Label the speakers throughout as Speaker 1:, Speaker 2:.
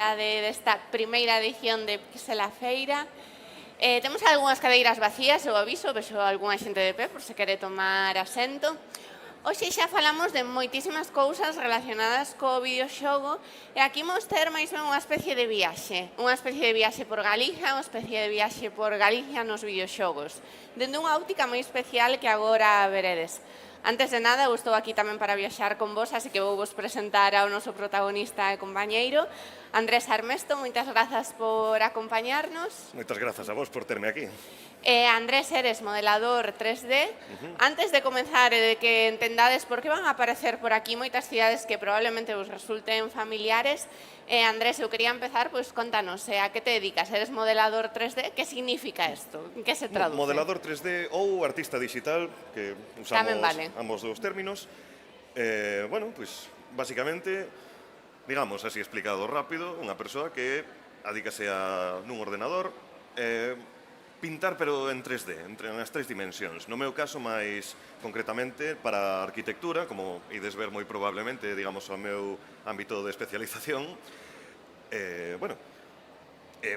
Speaker 1: oportunidade desta primeira edición de Pixel a Feira. Temos algunhas cadeiras vacías, eu aviso, vexo algunha xente de pé por se quere tomar asento. Hoxe xa falamos de moitísimas cousas relacionadas co videoxogo e aquí imos ter máis ben unha especie de viaxe por Galicia, unha especie de viaxe por Galicia nos videoxogos, dende unha óptica moi especial que agora veredes. Antes de nada, eu estou aquí tamén para viaxar con vos, así que vou vos presentar ao noso protagonista e compañeiro, Andrés Armesto. Moitas grazas por acompañarnos.
Speaker 2: Moitas grazas a vos por terme aquí.
Speaker 1: Andrés, eres modelador 3D. Antes de comenzar e de que entendades por que van a aparecer por aquí moitas cidades que probablemente vos resulten familiares, Andrés, eu quería empezar, pois contanos, a que te dedicas? Eres modelador 3D? Que significa isto? En que se traduce?
Speaker 2: Modelador 3D ou artista digital, que usamos
Speaker 1: vale.
Speaker 2: ambos dos términos. Bueno, pois, basicamente, digamos, así explicado rápido, unha persoa que adícase a nun ordenador, pintar pero en 3D, entre as tres dimensións. No meu caso, máis concretamente para a arquitectura, como ides ver moi probablemente, digamos, ao meu ámbito de especialización. Bueno,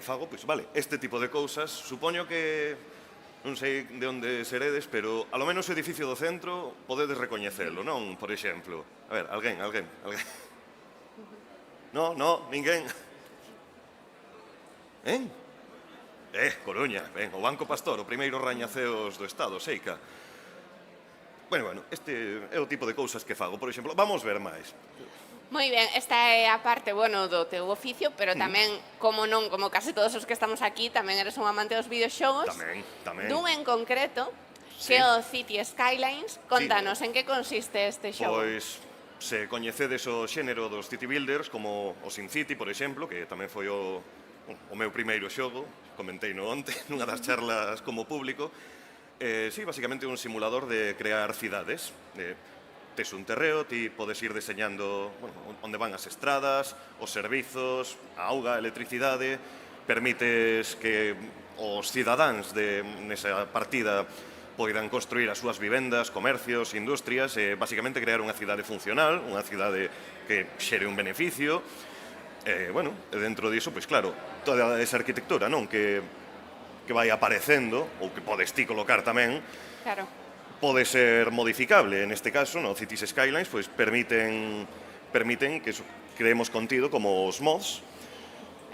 Speaker 2: fago, pois, vale, este tipo de cousas. Supoño que, non sei de onde seredes, pero ao menos o edificio do centro podedes recoñecelo, non? Por exemplo. A ver, alguén. No, ninguén. Coruña, ben, o Banco Pastor, o primeiro rañaceos do Estado, Seica. Bueno, este é o tipo de cousas que fago. Por exemplo, vamos ver máis.
Speaker 1: Moi ben, esta é a parte, bueno, do teu oficio, pero tamén, como non, como case todos os que estamos aquí, tamén eres un amante dos videoxogos.
Speaker 2: Tamén.
Speaker 1: Dun en concreto, que é o City Skylines. Contanos, en que consiste este xogo?
Speaker 2: Pois, se coñecedes o xénero dos City Builders, como o SimCity, por exemplo, que tamén foi o meu primeiro xogo, comentei no onte, nunha das charlas como público. Sí, basicamente un simulador de crear cidades. Tes un terreo, ti podes ir deseñando onde van as estradas, os servizos, a auga, a electricidade, permites que os cidadáns nesa partida poidan construir as súas vivendas, comercios, industrias, e basicamente crear unha cidade funcional, unha cidade que xere un beneficio. Bueno, dentro diso, pois claro, toda esa arquitectura, non, que vai aparecendo, ou que podes ti colocar tamén,
Speaker 1: Claro.
Speaker 2: pode ser modificable. En este caso, no, Cities Skylines, pois permiten que creemos contido como os mods.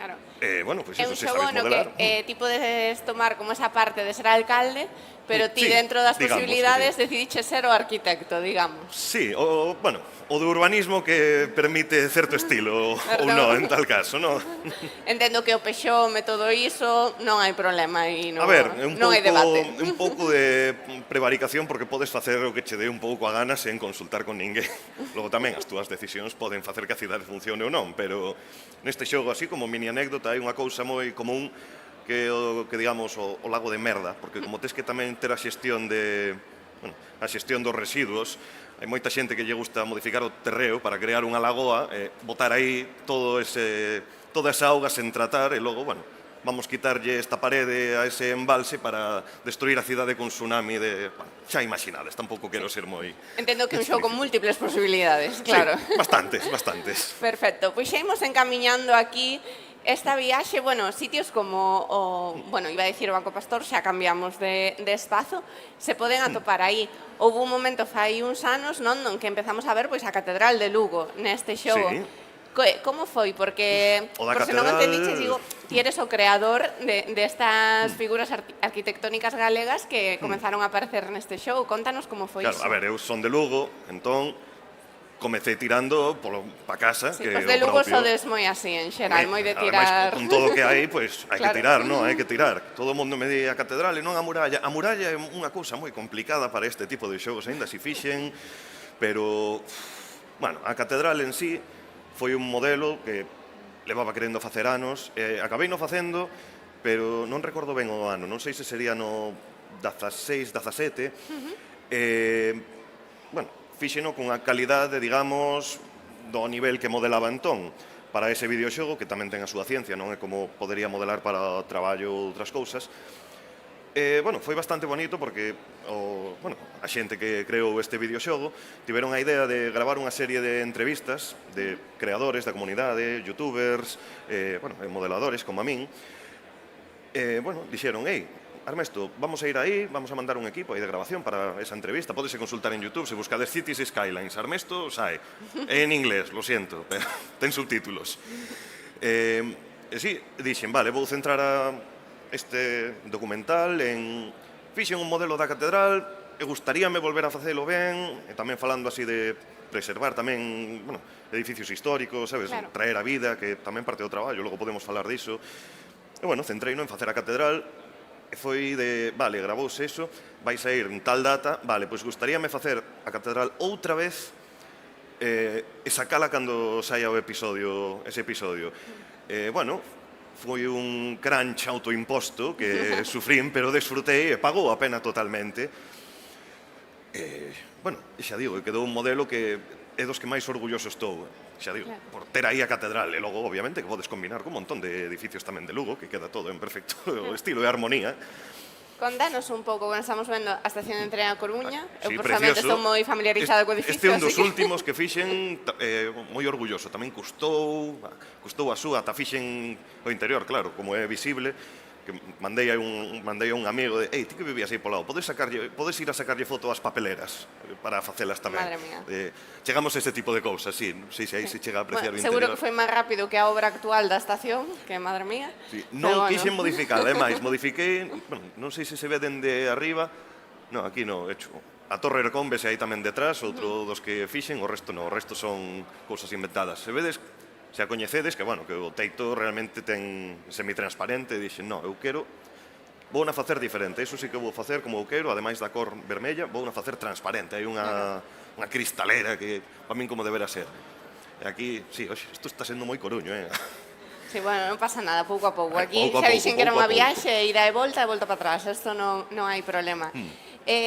Speaker 1: Claro.
Speaker 2: Bueno, pois
Speaker 1: É
Speaker 2: eso,
Speaker 1: un
Speaker 2: se
Speaker 1: xogo
Speaker 2: sabes
Speaker 1: no
Speaker 2: modelar.
Speaker 1: que ti podes tomar como esa parte de ser alcalde, pero ti
Speaker 2: Sí,
Speaker 1: dentro das
Speaker 2: digamos que
Speaker 1: posibilidades
Speaker 2: sí.
Speaker 1: decidiches ser o arquitecto, digamos.
Speaker 2: Sí, o de urbanismo que permite certo estilo, ou non, en tal caso, non?
Speaker 1: Entendo que o pexome, todo iso, non hai problema e non,
Speaker 2: A ver, é
Speaker 1: non hai debate.
Speaker 2: un pouco de prevaricación porque podes facer o que che dé un pouco a gana sen consultar con ninguén. Logo tamén as túas decisións poden facer que a cidade funcione ou non, pero neste xogo, así como mini anécdota, hai unha cousa moi común que digamos, o lago de merda, porque como tes que tamén ter a xestión dos residuos, hai moita xente que lle gusta modificar o terreo para crear unha lagoa, botar aí toda esa auga sen tratar, e logo, vamos quitarlle esta parede a ese embalse para destruir a cidade con tsunami xa imaginades, tampouco quero ser moi...
Speaker 1: Entendo que é un xogo con múltiples posibilidades, claro.
Speaker 2: Sí, bastantes.
Speaker 1: Perfecto, pois xa imos encamiñando aquí esta viaxe, sitios como iba a dicir o Banco Pastor, xa cambiamos de espazo, se poden atopar aí. Houve un momento fai uns anos, non que empezamos a ver pois a Catedral de Lugo neste xogo.
Speaker 2: Sí.
Speaker 1: Como foi? Porque,
Speaker 2: O da
Speaker 1: por se non
Speaker 2: catedral...
Speaker 1: entendiches, digo, ti eres o creador destas figuras arquitectónicas galegas que comenzaron a aparecer neste show. Contanos como foi
Speaker 2: Claro,
Speaker 1: iso.
Speaker 2: a ver, eu son de Lugo, entón comecei tirando pa casa,
Speaker 1: Sí,
Speaker 2: que
Speaker 1: os
Speaker 2: o
Speaker 1: de Lugo
Speaker 2: propio...
Speaker 1: sodes moi así, en xeral, moi de tirar...
Speaker 2: Ademais, con todo o que hai, pois, hai que
Speaker 1: Claro.
Speaker 2: tirar, non? Hai que tirar. Todo o mundo me di a catedral e non a muralla. A muralla é unha cousa moi complicada para este tipo de xogos, aínda se fixen, pero, a catedral en sí foi un modelo que levaba querendo facer anos, acabei no facendo, pero non recordo ben o ano, non sei se sería no 16, 17, fíxeno cunha calidade, digamos, do nivel que modelaba entón para ese videoxogo, que tamén ten a súa ciencia, non é como podería modelar para o traballo ou outras cousas. Bueno, foi bastante bonito porque a xente que creou este videoxogo tiveron a idea de gravar unha serie de entrevistas de creadores da comunidade, youtubers, modeladores como a min. Dixeron, Armesto, vamos a ir aí, vamos a mandar un equipo aí de grabación para esa entrevista. Pódese consultar en YouTube, se buscades Cities Skylines. Armesto, sae. En inglés, lo siento, pero ten subtítulos. Dixen, vale, vou centrar este documental en... Fixen un modelo da catedral e gustaríame volver a facelo ben, e tamén falando así de preservar tamén, edificios históricos, sabes, traer a vida, que tamén parte do traballo, logo podemos falar diso. E, centreino en facer a catedral, e foi de, vale, gravouse eso, vai sair en tal data, vale, pois gustaríame facer a catedral outra vez e sacala cando saia ese episodio. Foi un crunch autoimposto que sufrín, pero desfrutei e pagou a pena totalmente. Xa digo, quedou un modelo que é dos que máis orgulloso estou, xa digo, por ter aí a catedral, e logo, obviamente, que podes combinar con un montón de edificios tamén de Lugo, que queda todo en perfecto estilo e armonía.
Speaker 1: Contanos un pouco, bueno, estamos vendo a estación de tren a Coruña, eu
Speaker 2: precioso.
Speaker 1: estou moi familiarizado co edificio.
Speaker 2: Este é un dos últimos que fixen, moi orgulloso, tamén custou a súa, ata fixen o interior, claro, como é visible, que mandei a un amigo de, ti que vivías aí polo lado, podes ir a sacarlle foto ás papeleras para facelas tamén.
Speaker 1: Madre mía.
Speaker 2: Chegamos a ese tipo de cousas, sí, aí se chega a apreciar o interior.
Speaker 1: Seguro que foi máis rápido que a obra actual da estación, que madre mía.
Speaker 2: Non quixen modificar, máis, modifiquei, non sei se se ve dende arriba, aquí non, hecho, a Torre Hercón vese aí tamén detrás, outro dos que fixen, o resto non, o resto son cousas inventadas. Se vedes, se a coñecedes, que o teito realmente ten semitransparente, e dixen, eu quero, vou na facer diferente, iso sí que vou facer como eu quero, ademais da cor vermella, vou na facer transparente, hai unha cristalera que, para min, como debera ser. E aquí, isto está sendo moi Coruño,
Speaker 1: Sí, non pasa nada, pouco a pouco. Aquí xa dixen que era unha viaxe, ida e volta para atrás, isto non hai problema.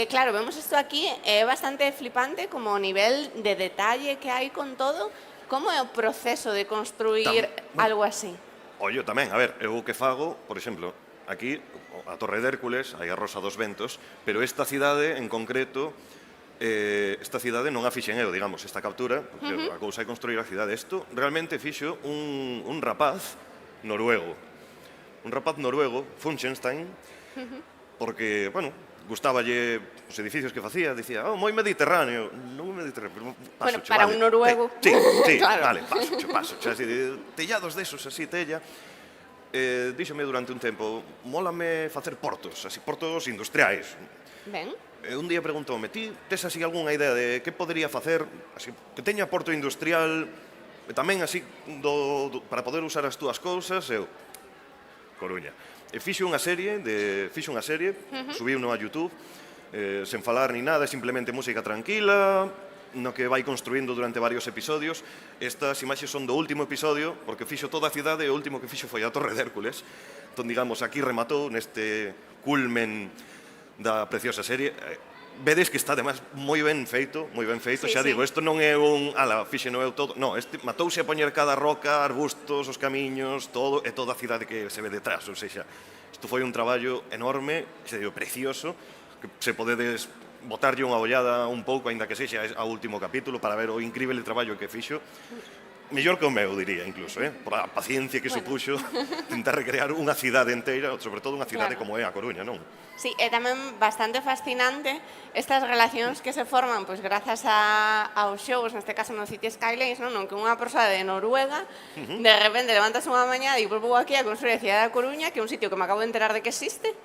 Speaker 1: Claro, vemos isto aquí, é bastante flipante como o nivel de detalle que hai con todo. Como é o proceso de construir algo así?
Speaker 2: Ollo, tamén, a ver, eu o que fago, por exemplo, aquí, a Torre de Hércules, hai a Rosa dos Ventos, pero esta cidade en concreto, esta cidade non a fixen eu, digamos, esta captura, porque a cousa é construir a cidade. Isto realmente fixo un rapaz noruego. Un rapaz noruego, Funkenstein, porque, gustáballe os edificios que facía, dicía, moi mediterráneo, non mediterráneo, paso,
Speaker 1: para un noruego.
Speaker 2: Sí, vale, paso, así, tellados desos, así, tella. Díxome durante un tempo, mólame facer portos, así, portos industriais.
Speaker 1: Ben.
Speaker 2: Un día preguntoume, ti tes así algunha idea de que podría facer, así, que teña porto industrial, e tamén así, para poder usar as túas cousas, Coruña. E fixo unha serie, subiu a YouTube, sen falar ni nada, simplemente música tranquila, no que vai construindo durante varios episodios. Estas imaxes son do último episodio, porque fixo toda a cidade e o último que fixo foi a Torre de Hércules. Entón, digamos, aquí rematou neste culmen da preciosa serie. Vedes que está, además, moi ben feito, xa digo, isto non é fixeno eu todo, non, matouse a poñer cada roca, arbustos, os camiños, todo, e toda a cidade que se ve detrás, ou seja, isto foi un traballo enorme, xa digo, precioso, que se podedes botarlle unha ollada un pouco, aínda que sexa ao último capítulo, para ver o incrível traballo que fixo. Mellor que o meu, diría, incluso, por a paciencia que supuxo tentar recrear unha cidade inteira, sobre todo unha cidade como é a Coruña, non?
Speaker 1: Sí, é tamén bastante fascinante estas relacións que se forman grazas aos xogos, neste caso no City Skylines, non? Que unha persoa de Noruega de repente levantas unha mañá e vou aquí a construir a cidade da Coruña, que é un sitio que me acabo de enterar de que existe,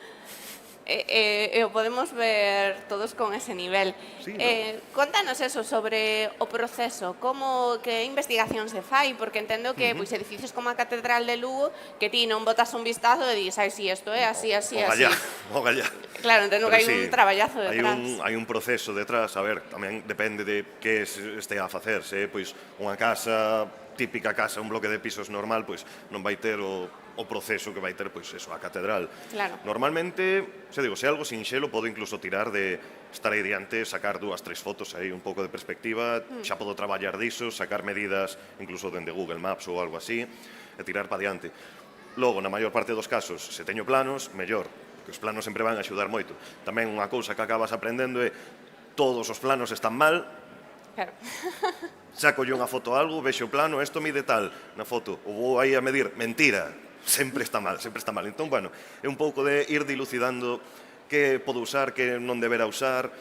Speaker 1: e o podemos ver todos con ese nivel. Contanos eso sobre o proceso, que investigación se fai, porque entendo que edificios como a Catedral de Lugo, que ti non botas un vistazo e dis, si, isto é así, así, así.
Speaker 2: O gallá.
Speaker 1: Claro, entendo que hai un traballazo detrás.
Speaker 2: Hai un proceso detrás, a ver, tamén depende de que este a facerse, pois unha casa, típica casa, un bloque de pisos normal, pois non vai ter o proceso que vai ter, pois, eso, a catedral.
Speaker 1: Claro.
Speaker 2: Normalmente, se algo sinxelo, podo incluso tirar de estar aí diante, sacar 2, 3 fotos aí, un pouco de perspectiva, xa podo traballar diso, sacar medidas, incluso dende Google Maps ou algo así, e tirar pa diante. Logo, na maior parte dos casos, se teño planos, mellor. que os planos sempre van a axudar moito. Tamén unha cousa que acabas aprendendo é todos os planos están mal,
Speaker 1: Claro.
Speaker 2: sacolle unha foto a algo, vexo o plano, isto mide tal na foto, ou vou aí a medir, mentira, sempre está mal, sempre está mal. Entón, bueno, é un pouco de ir dilucidando que podo usar, que non deberá usar.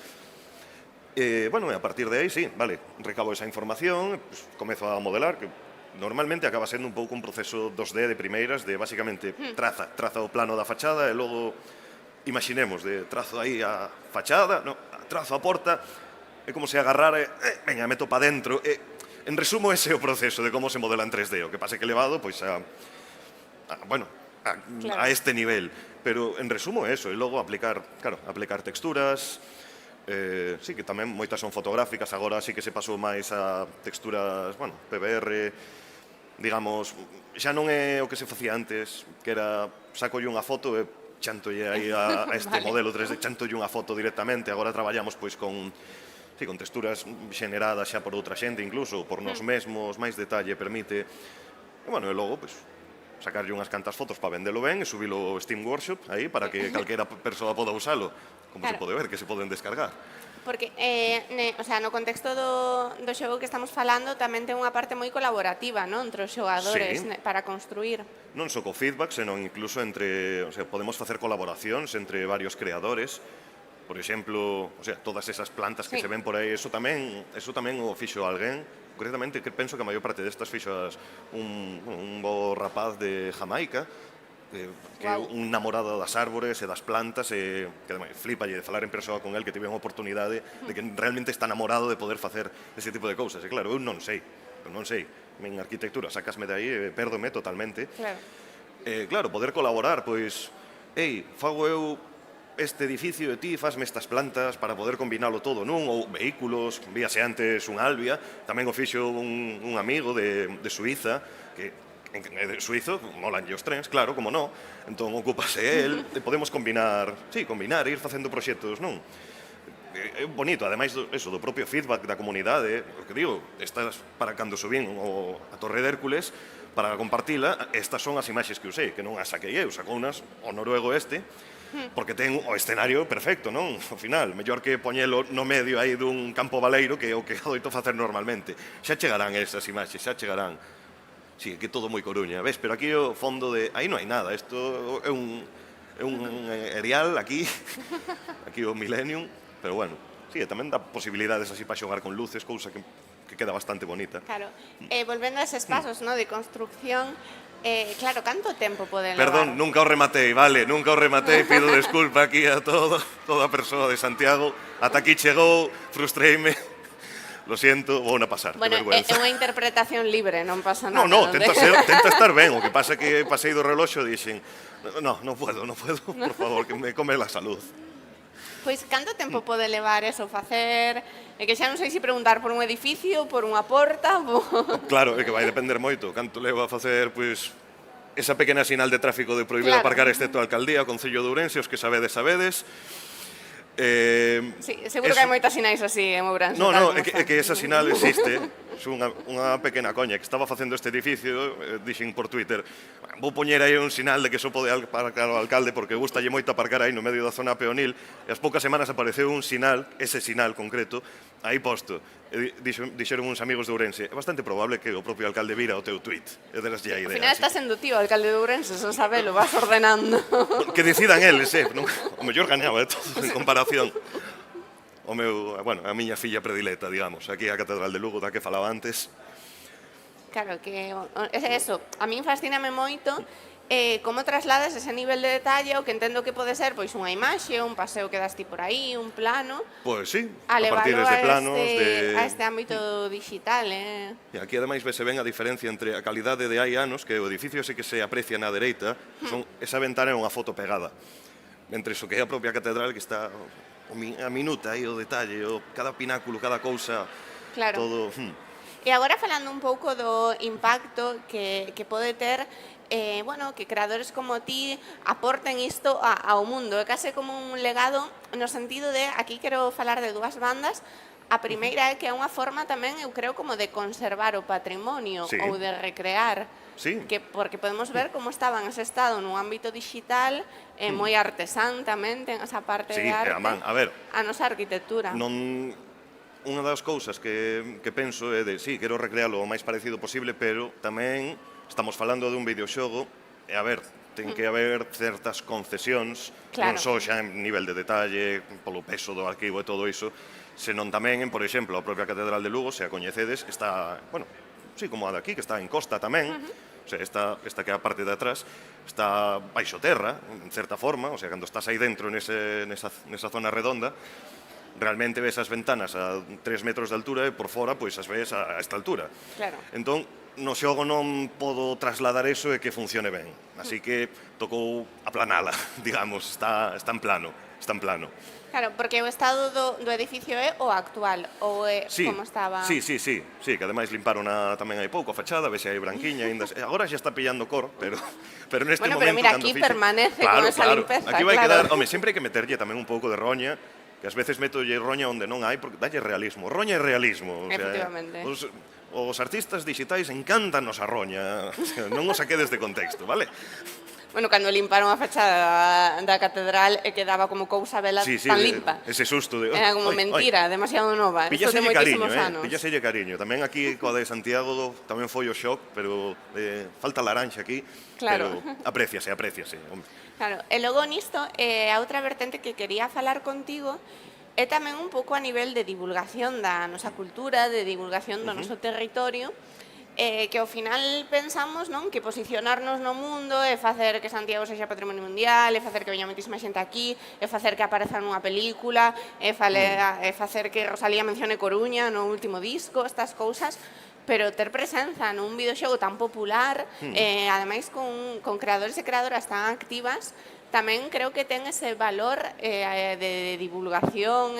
Speaker 2: Bueno, a partir de aí, sí, vale, recabo esa información, pues, comezo a modelar, que normalmente acaba sendo un pouco un proceso 2D de primeiras, de basicamente traza o plano da fachada e logo imaginemos, de trazo aí a fachada, no, trazo a porta, é como se agarrara e, venga, meto pa dentro. En resumo, ese é o proceso de como se modela en 3D. O que pasa que elevado, pois, bueno, a este nivel. Pero, en resumo, eso. E logo aplicar texturas. Sí, que tamén moitas son fotográficas. Agora sí que se pasou máis a texturas, bueno, PBR, digamos, xa non é o que se facía antes, que era sacolle unha foto e chantolle aí a este modelo 3D, chantolle unha foto directamente. Agora traballamos pois con texturas xeneradas xa por outra xente, incluso por nos mesmos, máis detalle permite. E, bueno, e logo, pois, sacarlle unhas cantas fotos para vendelo ben e subilo ao Steam Workshop aí para que calquera persoa poda usalo, como se pode ver, que se poden descargar.
Speaker 1: Porque, no contexto do xogo que estamos falando, tamén ten unha parte moi colaborativa, non? Entre os xogadores para construir.
Speaker 2: Non só co feedback, senón incluso entre, podemos facer colaboracións entre varios creadores. Por exemplo, todas esas plantas que se ven por aí, eso tamén o fixo alguén. Concretamente, que penso que a maior parte destas fixas un bo rapaz de Jamaica, que é un namorado das árbores e das plantas, e que flipalle de falar en persoa con el, que tive unha oportunidade de que realmente está namorado de poder facer ese tipo de cousas. E claro, eu non sei. En arquitectura sacasme de aí e pérdome totalmente. Claro, poder colaborar, pois, fago eu este edificio e ti fasme estas plantas para poder combinalo todo nun, ou vehículos, víase antes un Albia, tamén o fixo un amigo de Suiza, que de suizo, molanlle os trens, claro, como non, entón ocúpase el, e podemos combinar, e ir facendo proxectos, non? É bonito, ademais do propio feedback da comunidade, o que digo, estas para cando subín a Torre de Hércules, para compartila, estas son as imaxes que usei, que non as saquei eu, sacou unas o noruego este, porque ten o escenario perfecto, non? Ao final, mellor que poñelo no medio aí dun campo baleiro que é o que adoito facer normalmente. Xa chegarán esas imaxes, xa chegarán. Sí, que todo moi Coruña, ves? Pero aquí o fondo de... Aí non hai nada, isto é un erial aquí, aquí o Millennium, pero bueno, sí, tamén dá posibilidades así para xogar con luces, cousa que queda bastante bonita.
Speaker 1: Claro, volvendo a eses pasos, de construcción, claro, canto tempo pode levar?
Speaker 2: Perdón, nunca o rematei, vale, nunca o rematei, pido desculpa aquí a toda persoa de Santiago, ata aquí chegou, frustreime, lo siento, vou na pasar,
Speaker 1: bueno,
Speaker 2: que vergüenza.
Speaker 1: É unha interpretación libre, non pasa nada.
Speaker 2: No, tenta estar ben, o que pasa que pasei do reloxo e dixen, non puedo, por favor, que me come la salud.
Speaker 1: Pois, canto tempo pode levar eso, facer... É que xa non sei se preguntar por un edificio, por unha porta...
Speaker 2: Claro, é que vai depender moito. Canto leva a facer, pois, esa pequena sinal de tráfico de prohibido aparcar excepto a Alcaldía, o Concello de Ourense, os que sabedes.
Speaker 1: Sí, seguro que hai moitas sinais así en Ourense.
Speaker 2: No, é que esa sinal existe. É unha pequena coña que estaba facendo este edificio, dixen por Twitter, vou poñer aí un sinal de que só pode aparcar o alcalde porque gustalle moito aparcar aí no medio da zona peonil, e as poucas semanas apareceu un sinal, ese sinal concreto, aí posto. Dixeron uns amigos de Ourense, é bastante probable que o propio alcalde vira o teu tweet. E deras a idea.
Speaker 1: Ao final está sendo tío o alcalde de Ourense, son sabelo, vas ordenando.
Speaker 2: Que decidan eles, o mellor gañaba de todo en comparación. A miña filla predileta, digamos, aquí a Catedral de Lugo, da que falaba antes.
Speaker 1: Claro, que é eso. A min fascíname moito como trasladas ese nivel de detalle, o que entendo que pode ser pois unha imaxe, un paseo que das ti por aí, un plano.
Speaker 2: Pois sí,
Speaker 1: a
Speaker 2: partir de planos
Speaker 1: a este ámbito digital,
Speaker 2: E aquí ademais vese ben a diferencia entre a calidade de hai anos, que o edificio sí que se aprecia na dereita, esa ventana é unha foto pegada. Mentre iso que é a propia catedral, que está a minuta aí o detalle, cada pináculo, cada cousa, todo...
Speaker 1: E agora falando un pouco do impacto que pode ter que creadores como ti aporten isto ao mundo. É case como un legado no sentido de, aquí quero falar de dúas bandas, A primeira é que é unha forma tamén, eu creo, como de conservar o patrimonio
Speaker 2: Sí.
Speaker 1: ou de recrear,
Speaker 2: Sí.
Speaker 1: porque podemos ver como estaba en ese estado no ámbito digital, moi artesán tamén, ten esa parte
Speaker 2: Sí,
Speaker 1: de
Speaker 2: e
Speaker 1: arte,
Speaker 2: a man, a ver,
Speaker 1: a nosa arquitectura.
Speaker 2: unha das cousas que penso é de, sí, quero recrealo o máis parecido posible, pero tamén estamos falando dun videoxogo, e a ver, ten que haber certas concesións, non
Speaker 1: Claro.
Speaker 2: só xa en nivel de detalle, polo peso do arquivo e todo iso, senón tamén en, por exemplo, a propia Catedral de Lugo, se a coñecedes, está, bueno, sí, como a de aquí, que está en costa tamén, o sea, esta que é a parte de atrás, está baixo terra, en certa forma, o sea, cando estás aí dentro nesa zona redonda, realmente ves as ventanas a 3 metros de altura e por fora, pois, as ves a esta altura.
Speaker 1: Claro.
Speaker 2: Entón, no xogo non podo trasladar eso e que funcione ben. Así que tocou aplanala, digamos, está en plano, está en plano.
Speaker 1: Claro, porque o estado do edificio é o actual, ou é
Speaker 2: Sí,
Speaker 1: como estaba...
Speaker 2: sí, que ademais limparon tamén hai pouco a fachada, vese aí branquiña, ainda, agora xa está pillando cor, pero neste
Speaker 1: Bueno,
Speaker 2: momento...
Speaker 1: pero mira,
Speaker 2: cando
Speaker 1: aquí
Speaker 2: fixe-
Speaker 1: permanece con esa limpeza,
Speaker 2: Aquí vai
Speaker 1: claro.
Speaker 2: quedar, home, sempre hai que meterlle tamén un pouco de roña, que ás veces metolle roña onde non hai, porque dalle realismo. Roña é realismo. O sea,
Speaker 1: Efectivamente.
Speaker 2: os artistas digitais encantanos a roña, o sea, non os saquedes de contexto, vale?
Speaker 1: Bueno, cando limparon a fachada da catedral e quedaba como cousa vela tan limpa.
Speaker 2: Ese susto de...
Speaker 1: Era como
Speaker 2: oi,
Speaker 1: mentira, demasiado nova. Isto de
Speaker 2: Píllaselle cariño,
Speaker 1: moitísimos anos.
Speaker 2: píllaselle cariño. Tamén aquí, coa de Santiago, tamén foi o shock, pero falta laranxa aquí,
Speaker 1: Claro.
Speaker 2: pero apréciase. Home.
Speaker 1: Claro, e logo nisto, a outra vertente que quería falar contigo é tamén un pouco a nivel de divulgación da nosa cultura, de divulgación do noso territorio, que ao final pensamos, non, que posicionarnos no mundo é facer que Santiago sexa patrimonio mundial, é facer que veña moitísima xente aquí, é facer que apareza nunha película, é facer que Rosalía mencione Coruña no último disco, estas cousas, pero ter presenza nun videoxogo tan popular, ademais con creadores e creadoras tan activas, tamén creo que ten ese valor de divulgación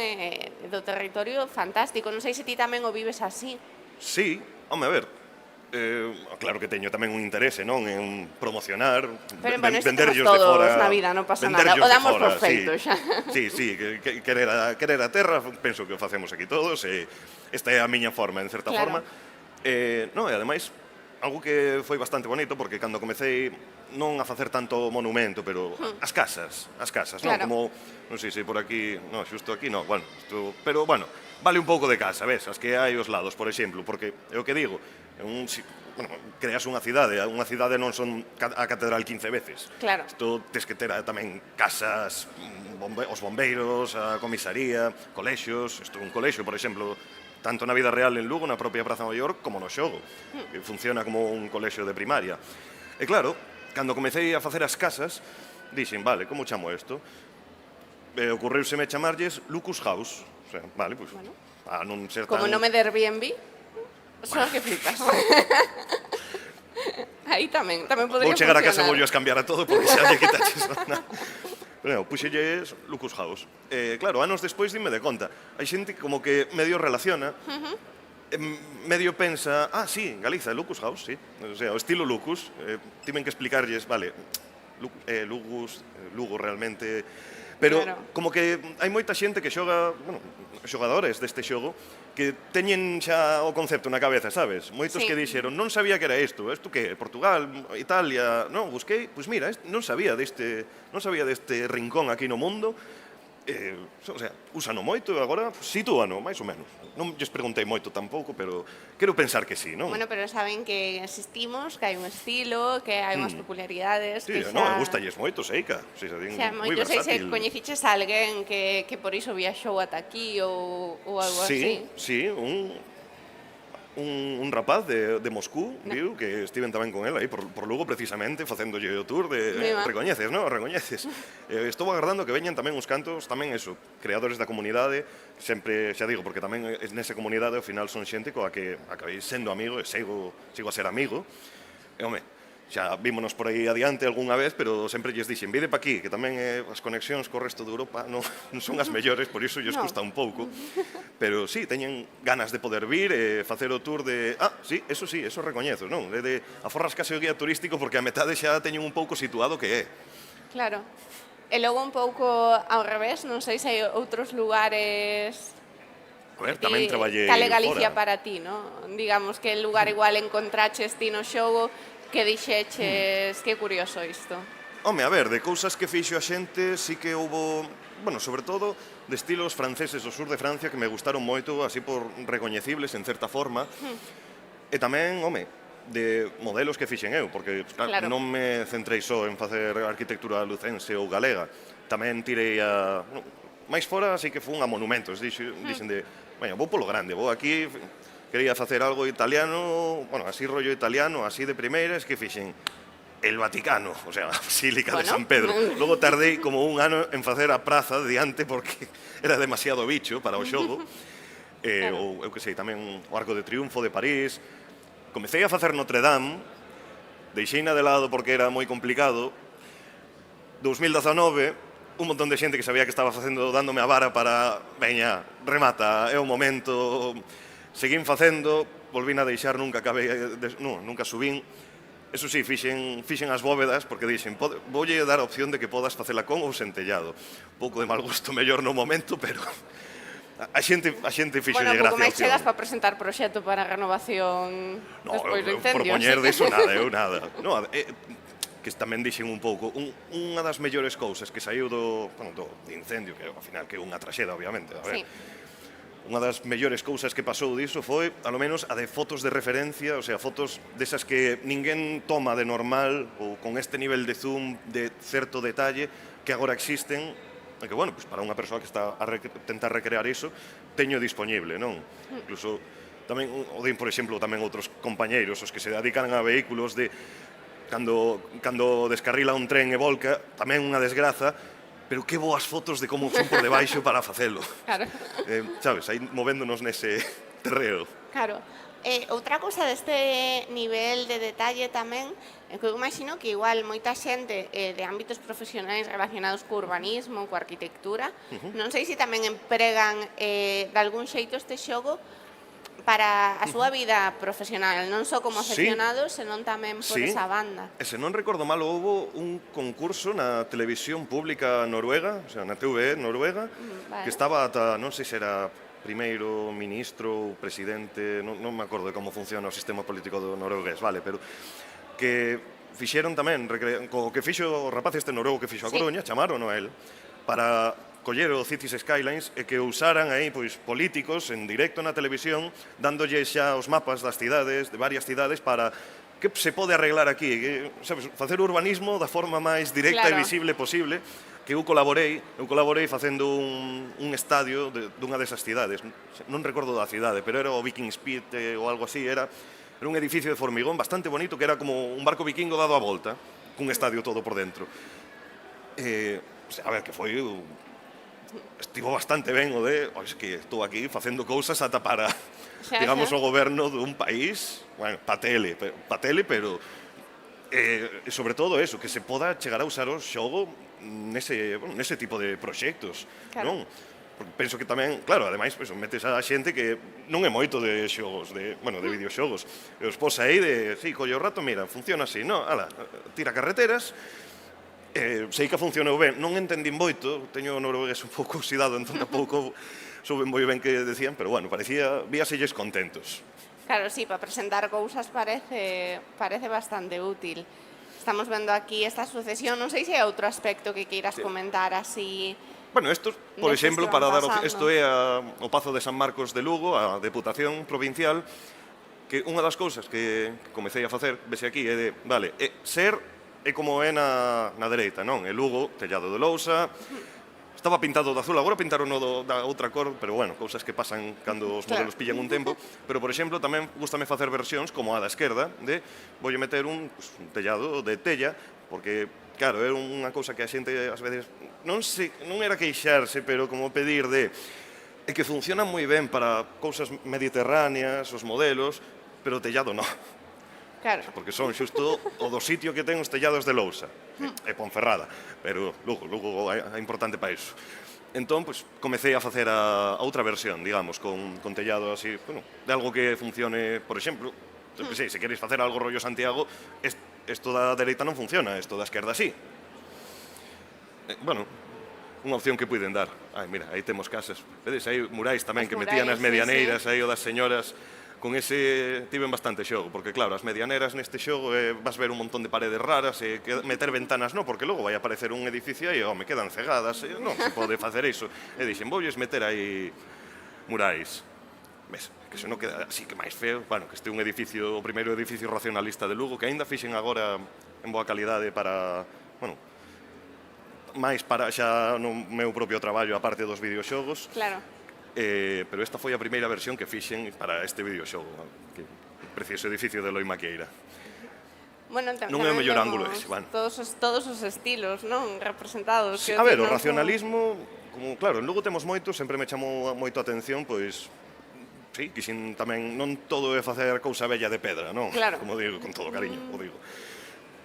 Speaker 1: do territorio fantástico. Non sei se ti tamén o vives así.
Speaker 2: Sí, home, a ver, claro que teño tamén un interese, non, en promocionar,
Speaker 1: Pero, bueno, isto
Speaker 2: venderllos
Speaker 1: temos
Speaker 2: de
Speaker 1: todos
Speaker 2: fora,
Speaker 1: na vida, non pasa nada.
Speaker 2: venderllos
Speaker 1: O
Speaker 2: de
Speaker 1: damos
Speaker 2: fora,
Speaker 1: por feito xa.
Speaker 2: Sí, que querer a terra, penso que o facemos aquí todos, e esta é a miña forma, en certa
Speaker 1: Claro.
Speaker 2: forma. Non, e ademais, algo que foi bastante bonito, porque cando comecei non a facer tanto monumento, pero as casas,
Speaker 1: Claro.
Speaker 2: non? Como, non sei se por aquí, non, xusto aquí, non, bueno, pero, bueno, vale un pouco de casa, ves, as que hai os lados, por exemplo, porque é o que digo, creas unha cidade non son a catedral 15 veces.
Speaker 1: Claro.
Speaker 2: Isto tes que ter tamén casas, os bombeiros, a comisaría, colexios, isto é un colexio, por exemplo, tanto na vida real en Lugo, na propia Praza Maior, como no xogo, que funciona como un colexio de primaria. E claro, cando comecei a facer as casas, dixen, vale, como chamo isto? Ocurriuseme chamarlles Lucas House. O sea, vale, pois, a non ser tan...
Speaker 1: Como nome de Airbnb, só que flipas. Aí tamén podría funcionar.
Speaker 2: Vou chegar a casa e vou cambiar a todo porque xa lle quitaches nada. Pero puxelles Lucas House. Claro, anos despois dime de conta. Hai xente como que medio relaciona, medio pensa, sí, Galiza, Lucas House, sí. O sea, o estilo Lucas, tiven que explicarlles, vale, Lugo realmente... Pero como que hai moita xente que xoga, bueno, xogadores deste xogo, que teñen xa o concepto na cabeza, sabes? Moitos que dixeron, non sabía que era isto que? Portugal, Italia, non, busquei, pois mira, non sabía deste rincón aquí no mundo, o sea, úsano moito e agora sitúano, máis ou menos. Non lles preguntei moito tampouco, pero quero pensar que sí, non?
Speaker 1: Bueno, pero saben que existimos, que hai un estilo, que hai unhas peculiaridades.
Speaker 2: Sí,
Speaker 1: que
Speaker 2: non, me gustalles moito, Seica. Moi
Speaker 1: moitos sei se
Speaker 2: versátil.
Speaker 1: coñeciches a alguén que por iso viaxou ata aquí ou algo así.
Speaker 2: Sí, un rapaz de Moscú, viu, que estiven tamén con él aí por Lugo precisamente facéndolle o tour de recoñeces, non? Recoñeces. Estou agardando que veñan tamén uns cantos, tamén eso, creadores da comunidade, sempre, xa digo, porque tamén nesa comunidade ao final son xente coa que acabei sendo amigo e sigo a ser amigo. E, home, xa vímonos por aí adiante algunha vez, pero sempre lles dixen, vide pa aquí, que tamén as conexións co resto de Europa non son as mellores, por iso lles custa un pouco. Pero sí, teñen ganas de poder vir e facer o tour de... sí, eso recoñezo, non? De aforras case o guía turístico porque a metade xa teñen un pouco situado que é.
Speaker 1: Claro. E logo un pouco ao revés, non sei se hai outros lugares
Speaker 2: A ver, tamén traballei
Speaker 1: Cale Galicia
Speaker 2: fora.
Speaker 1: para ti, no? Digamos que en lugar igual encontraches ti no xogo que dixeches que curioso isto.
Speaker 2: Home, a ver, de cousas que fixo a xente, sí que houbo, bueno, sobre todo de estilos franceses do sur de Francia que me gustaron moito, así por recoñecibles en certa forma. E tamén, home, de modelos que fixen eu, porque
Speaker 1: Claro.
Speaker 2: non me centrei só en facer arquitectura lucense ou galega. Tamén tirei a... Bueno, máis fora sí que fun a monumentos, dixen de, veña, vou polo grande, vou aquí, quería facer algo italiano, bueno, así rollo italiano, así de primeiras, que fixen el Vaticano, o sea, a Basílica de San Pedro. Logo tardei como un ano en facer a praza diante porque era demasiado bicho para o xogo. Ou, eu que sei, tamén o Arco de Triunfo de París. Comecei a facer Notre Dame, deixeina de lado porque era moi complicado. 2019, un montón de xente que sabía que estaba facendo, dándome a vara para, veña, remata, é o momento. Seguín facendo, volvín a deixar, nunca acabei, nunca subín. Eso sí, fixen as bóvedas, porque dixen, voulle dar a opción de que podas facela con ou sen tellado. Un pouco de mal gusto mellor no momento, pero a xente fixolle gracia a
Speaker 1: Pouco máis
Speaker 2: opción.
Speaker 1: chegas para presentar proxecto para a renovación despois do incendio.
Speaker 2: Propoñer deso nada, eu nada. No, que tamén dixen un pouco, unha das mellores cousas que saiu do incendio, que ao final que é unha traxeda, obviamente, a ver.
Speaker 1: Sí.
Speaker 2: Unha das mellores cousas que pasou diso foi, alo menos, a de fotos de referencia, o sea, fotos desas que ninguén toma de normal ou con este nivel de zoom, de certo detalle, que agora existen, e que, bueno, pues para unha persoa que está a tentar recrear iso, teño disponible, non? Incluso, tamén, o din, por exemplo, tamén outros compañeiros, os que se dedican a vehículos de cando descarrila un tren e volca, tamén unha desgraza, pero que boas fotos de como son por debaixo para facelo.
Speaker 1: Claro.
Speaker 2: Sabes, aí movéndonos nese terreo.
Speaker 1: Claro. Outra cousa deste nivel de detalle tamén, é que eu imagino que igual moita xente de ámbitos profesionais relacionados co urbanismo, coa arquitectura, non sei se tamén empregan de algún xeito este xogo para a súa vida profesional, non só como
Speaker 2: Sí.
Speaker 1: aficionados, senón tamén por
Speaker 2: Sí.
Speaker 1: esa banda.
Speaker 2: E se non recordo mal, houbo un concurso na televisión pública noruega, o sea, na TVE noruega,
Speaker 1: Vale.
Speaker 2: que estaba ata, non sei se era primeiro ministro ou presidente, non me acordo de como funciona o sistema político do noruegués, vale, pero que fixeron tamén, co que fixo o rapaz este noruego que fixo a
Speaker 1: Sí.
Speaker 2: Coruña, chamaron a él, para coller o Cities Skylines e que usaran aí pois políticos en directo na televisión dándolle xa os mapas das cidades, de varias cidades para que se pode arreglar aquí, que, sabes, facer urbanismo da forma máis directa
Speaker 1: Claro.
Speaker 2: e visible posible, que eu colaborei facendo un estadio dunha desas cidades, non recordo da cidade, pero era o Viking Speed ou algo así, era un edificio de formigón bastante bonito que era como un barco vikingo dado a volta, cun estadio todo por dentro. A ver, que foi estivo bastante ben o de, es que estou aquí facendo cousas ata para,
Speaker 1: Xa,
Speaker 2: digamos,
Speaker 1: xa.
Speaker 2: o goberno dun país, bueno, pa tele, pero sobre todo eso, que se poda chegar a usar o xogo nese tipo de proxectos,
Speaker 1: Claro.
Speaker 2: non? Porque penso que tamén, claro, ademais, pues, metes a xente que non é moito de xogos, de videoxogos. E os pos aí de, sí, colle o rato, mira, funciona así, no, ala, tira carreteras, sei que funcionou ben, non entendín moito, teño o noruegués un pouco oxidado, entón tampouco souben moi ben que decían, pero bueno, víaselles contentos.
Speaker 1: Claro, sí, para presentar cousas parece bastante útil. Estamos vendo aquí esta sucesión, non sei se hai outro aspecto que queiras comentar así.
Speaker 2: Bueno, isto, por
Speaker 1: Destes
Speaker 2: exemplo,
Speaker 1: que van
Speaker 2: para dar
Speaker 1: pasando.
Speaker 2: isto é o Pazo de San Marcos de Lugo, a Deputación Provincial, que unha das cousas que comecei a facer, vese aquí, é de, vale, é como é na dereita, non? É Lugo, tellado de lousa, estaba pintado de azul, agora pintaron da outra cor, pero bueno, cousas que pasan cando os modelos pillan un tempo, pero, por exemplo, tamén gustame facer versións como a da esquerda, de voulle meter un tellado de tella, porque, claro, é unha cousa que a xente, ás veces, non era queixarse, pero como pedir de, é que funcionan moi ben para cousas mediterráneas, os modelos, pero o tellado non.
Speaker 1: Claro.
Speaker 2: Porque son xusto o do sitio que ten os tellados de lousa, e Ponferrada, pero Lugo é importante para iso. Entón, pues, comecei a facer a outra versión, digamos, con tellado así, bueno, de algo que funcione, por exemplo, se queres facer algo rollo Santiago, isto da dereita non funciona, isto da esquerda sí. Bueno, unha opción que puiden dar. Ai, mira, aí temos casas. Vedes, aí murais tamén
Speaker 1: As
Speaker 2: que metían
Speaker 1: murais,
Speaker 2: nas medianeiras,
Speaker 1: sí.
Speaker 2: aí o das señoras. Con ese tiven bastante xogo, porque claro, as medianeras neste xogo vas ver un montón de paredes raras e meter ventanas non, porque logo vai aparecer un edificio aí e me quedan cegadas, non se pode facer iso. E dixen, voulles meter aí murais. Ves, que se non queda así que máis feo, bueno, que este é un edificio, o primeiro edificio racionalista de Lugo, que aínda fixen agora en boa calidade para, bueno, máis para xa no meu propio traballo, aparte dos videoxogos.
Speaker 1: Claro.
Speaker 2: Pero esta foi a primeira versión que fixen para este videoxogo, que precioso edificio de Eloi Maquieira.
Speaker 1: Bueno,
Speaker 2: Non é o mellor ángulo ese, bueno.
Speaker 1: Todos os estilos, non? Representados.
Speaker 2: Sí, a ver, o racionalismo, como, claro, en Lugo temos moito, sempre me chamou moito a atención, pois, sí, quixen tamén, non todo é facer cousa bella de pedra, non?
Speaker 1: Claro.
Speaker 2: Como digo, con todo cariño, o digo.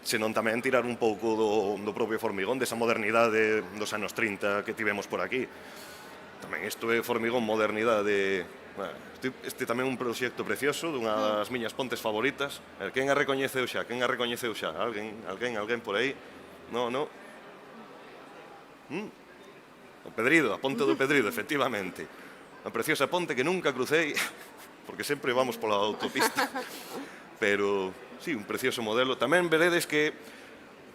Speaker 2: Senón tamén tirar un pouco do propio Formigón, desa modernidade dos anos 30 que tivemos por aquí. Tamén isto é Formigón modernidade. Este tamén é un proxecto precioso, dunha das miñas pontes favoritas. Quen a recoñeceu xa? Quen a recoñeceu xa? Alguén por aí? No. O Pedrido, a ponte do Pedrido, efectivamente. Unha preciosa ponte que nunca crucei, porque sempre vamos pola autopista. Pero, sí, un precioso modelo. Tamén veredes que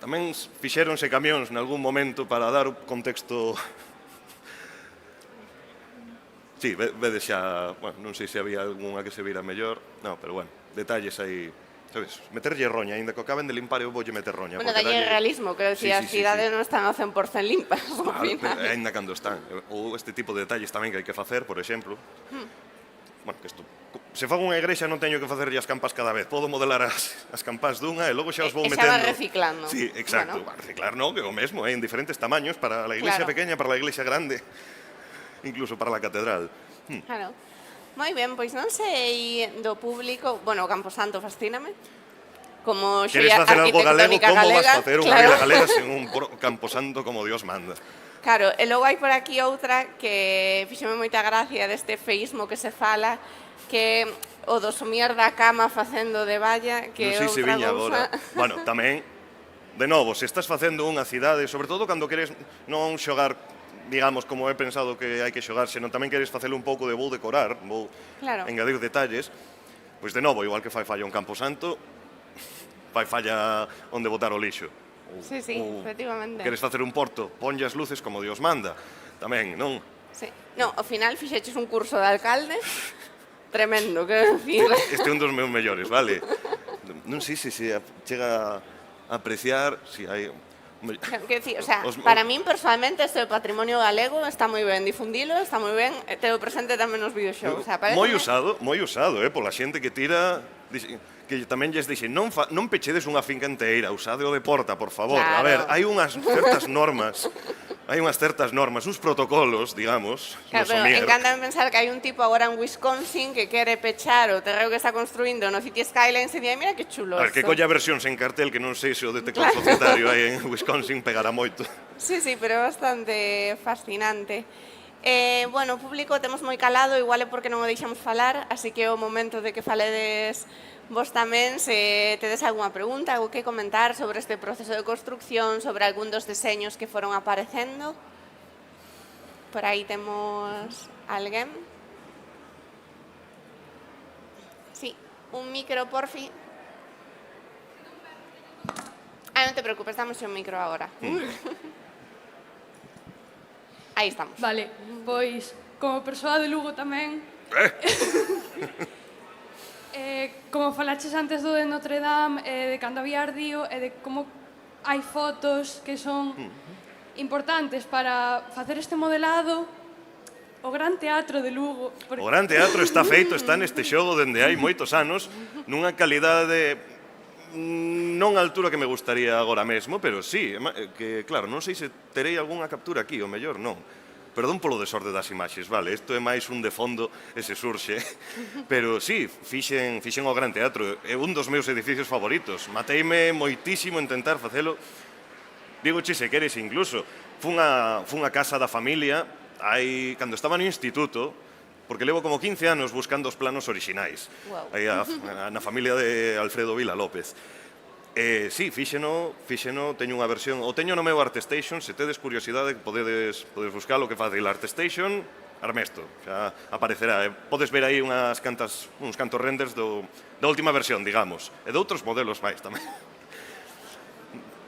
Speaker 2: tamén fixéronse camións nalgún momento para dar o contexto. Sí, vedes xa, bueno, non sei se había algunha que se vira mellor, no, pero bueno, detalles aí, sabes, meterlle roña, ainda que acaben de limpar eu voulle meter roña.
Speaker 1: Bueno, dalle realismo, quero dicir, as cidades non están ao 100% limpas, ao final.
Speaker 2: Ainda cando están, ou este tipo de detalles tamén que hai que facer, por exemplo, bueno, que isto, se fago unha igrexa non teño que facerlle as campas cada vez, podo modelar as campas dunha e logo xa os vou metendo.
Speaker 1: E xa va reciclando.
Speaker 2: Sí, exacto, bueno. Reciclar non, que é o mesmo, en diferentes tamaños, para a iglesia pequeña, para a iglesia grande. Incluso para a catedral.
Speaker 1: Claro. Moi ben, pois non sei do público, bueno, o Camposanto fascíname. Como
Speaker 2: Queres facer algo galego, como vas facer unha vida galega sen un Camposanto como Dios manda?
Speaker 1: Claro, e logo hai por aquí outra que fíxome moita gracia deste feísmo que se fala, que o do somier da cama facendo de valla, que
Speaker 2: non sei se viña agora. Bueno, tamén, de novo, se estás facendo unha cidade, sobre todo cando queres non xogar, digamos, como he pensado que hai que xogar, senón tamén queres facelo un pouco de vou decorar, vou engadir detalles, pois de novo, igual que fai falla un Camposanto, fai falla onde botar o lixo.
Speaker 1: Sí, efectivamente.
Speaker 2: Queres facer un porto, ponlle as luces como Dios manda, tamén, non?
Speaker 1: Sí. Non, ao final fixeches un curso de alcalde tremendo, quero dicir.
Speaker 2: Este é un dos meus mellores, vale? Non sei se chega a apreciar, si hai...
Speaker 1: Quero dicir, o sea, para min personalmente este patrimonio galego está moi ben difundilo, está moi ben, telo presente tamén nos videoxogos.
Speaker 2: Moi usado, pola xente que tira, que tamén lles dixen, non pechedes unha finca enteira, usadeo de porta, por favor. A ver, hai unhas certas normas, uns protocolos, digamos,
Speaker 1: claro, pero encanta pensar que hai un tipo agora en Wisconsin que quere pechar o terreo que está construindo no City Skylines e di, mira que chulo.
Speaker 2: A ver, que colla versións en cartel que non sei se o de teclado societario aí en Wisconsin pegará moito.
Speaker 1: Sí, pero é bastante fascinante. Bueno, o público temos moi calado, igual é porque non o deixamos falar, así que é o momento de que faledes vos tamén, se tedes algunha pregunta, algo que comentar sobre este proceso de construcción, sobre algún dos deseños que foron aparecendo. Por aí temos alguén. Sí, un micro, porfi. Non te preocupes, damos un micro agora. Aí estamos.
Speaker 3: Vale, pois, como persoa de Lugo tamén, como falaches antes do de Notre Dame, de cando había ardío, e de como hai fotos que son importantes para facer este modelado, o Gran Teatro de Lugo.
Speaker 2: O Gran Teatro está feito, está neste xogo dende hai moitos anos, nunha calidade non a altura que me gustaría agora mesmo, pero sí, que claro, non sei se terei algunha captura aquí, o mellor non. Perdón polo desorde das imaxes, vale, isto é máis un de fondo e se surxe, pero sí, fixen o Gran Teatro, é un dos meus edificios favoritos, mateime moitísimo intentar facelo, digo che se queres incluso, fun a casa da familia, cando estaba no instituto, porque levo como 15 anos buscando os planos orixinais, aí na familia de Alfredo Vila López. Sí, fíxeno, teño unha versión, o teño no meu ArtStation, se tedes curiosidade podedes buscar o que fácil ArtStation, Armesto, xa aparecerá. Podes ver aí uns cantos renders da última versión, digamos, e de outros modelos máis tamén.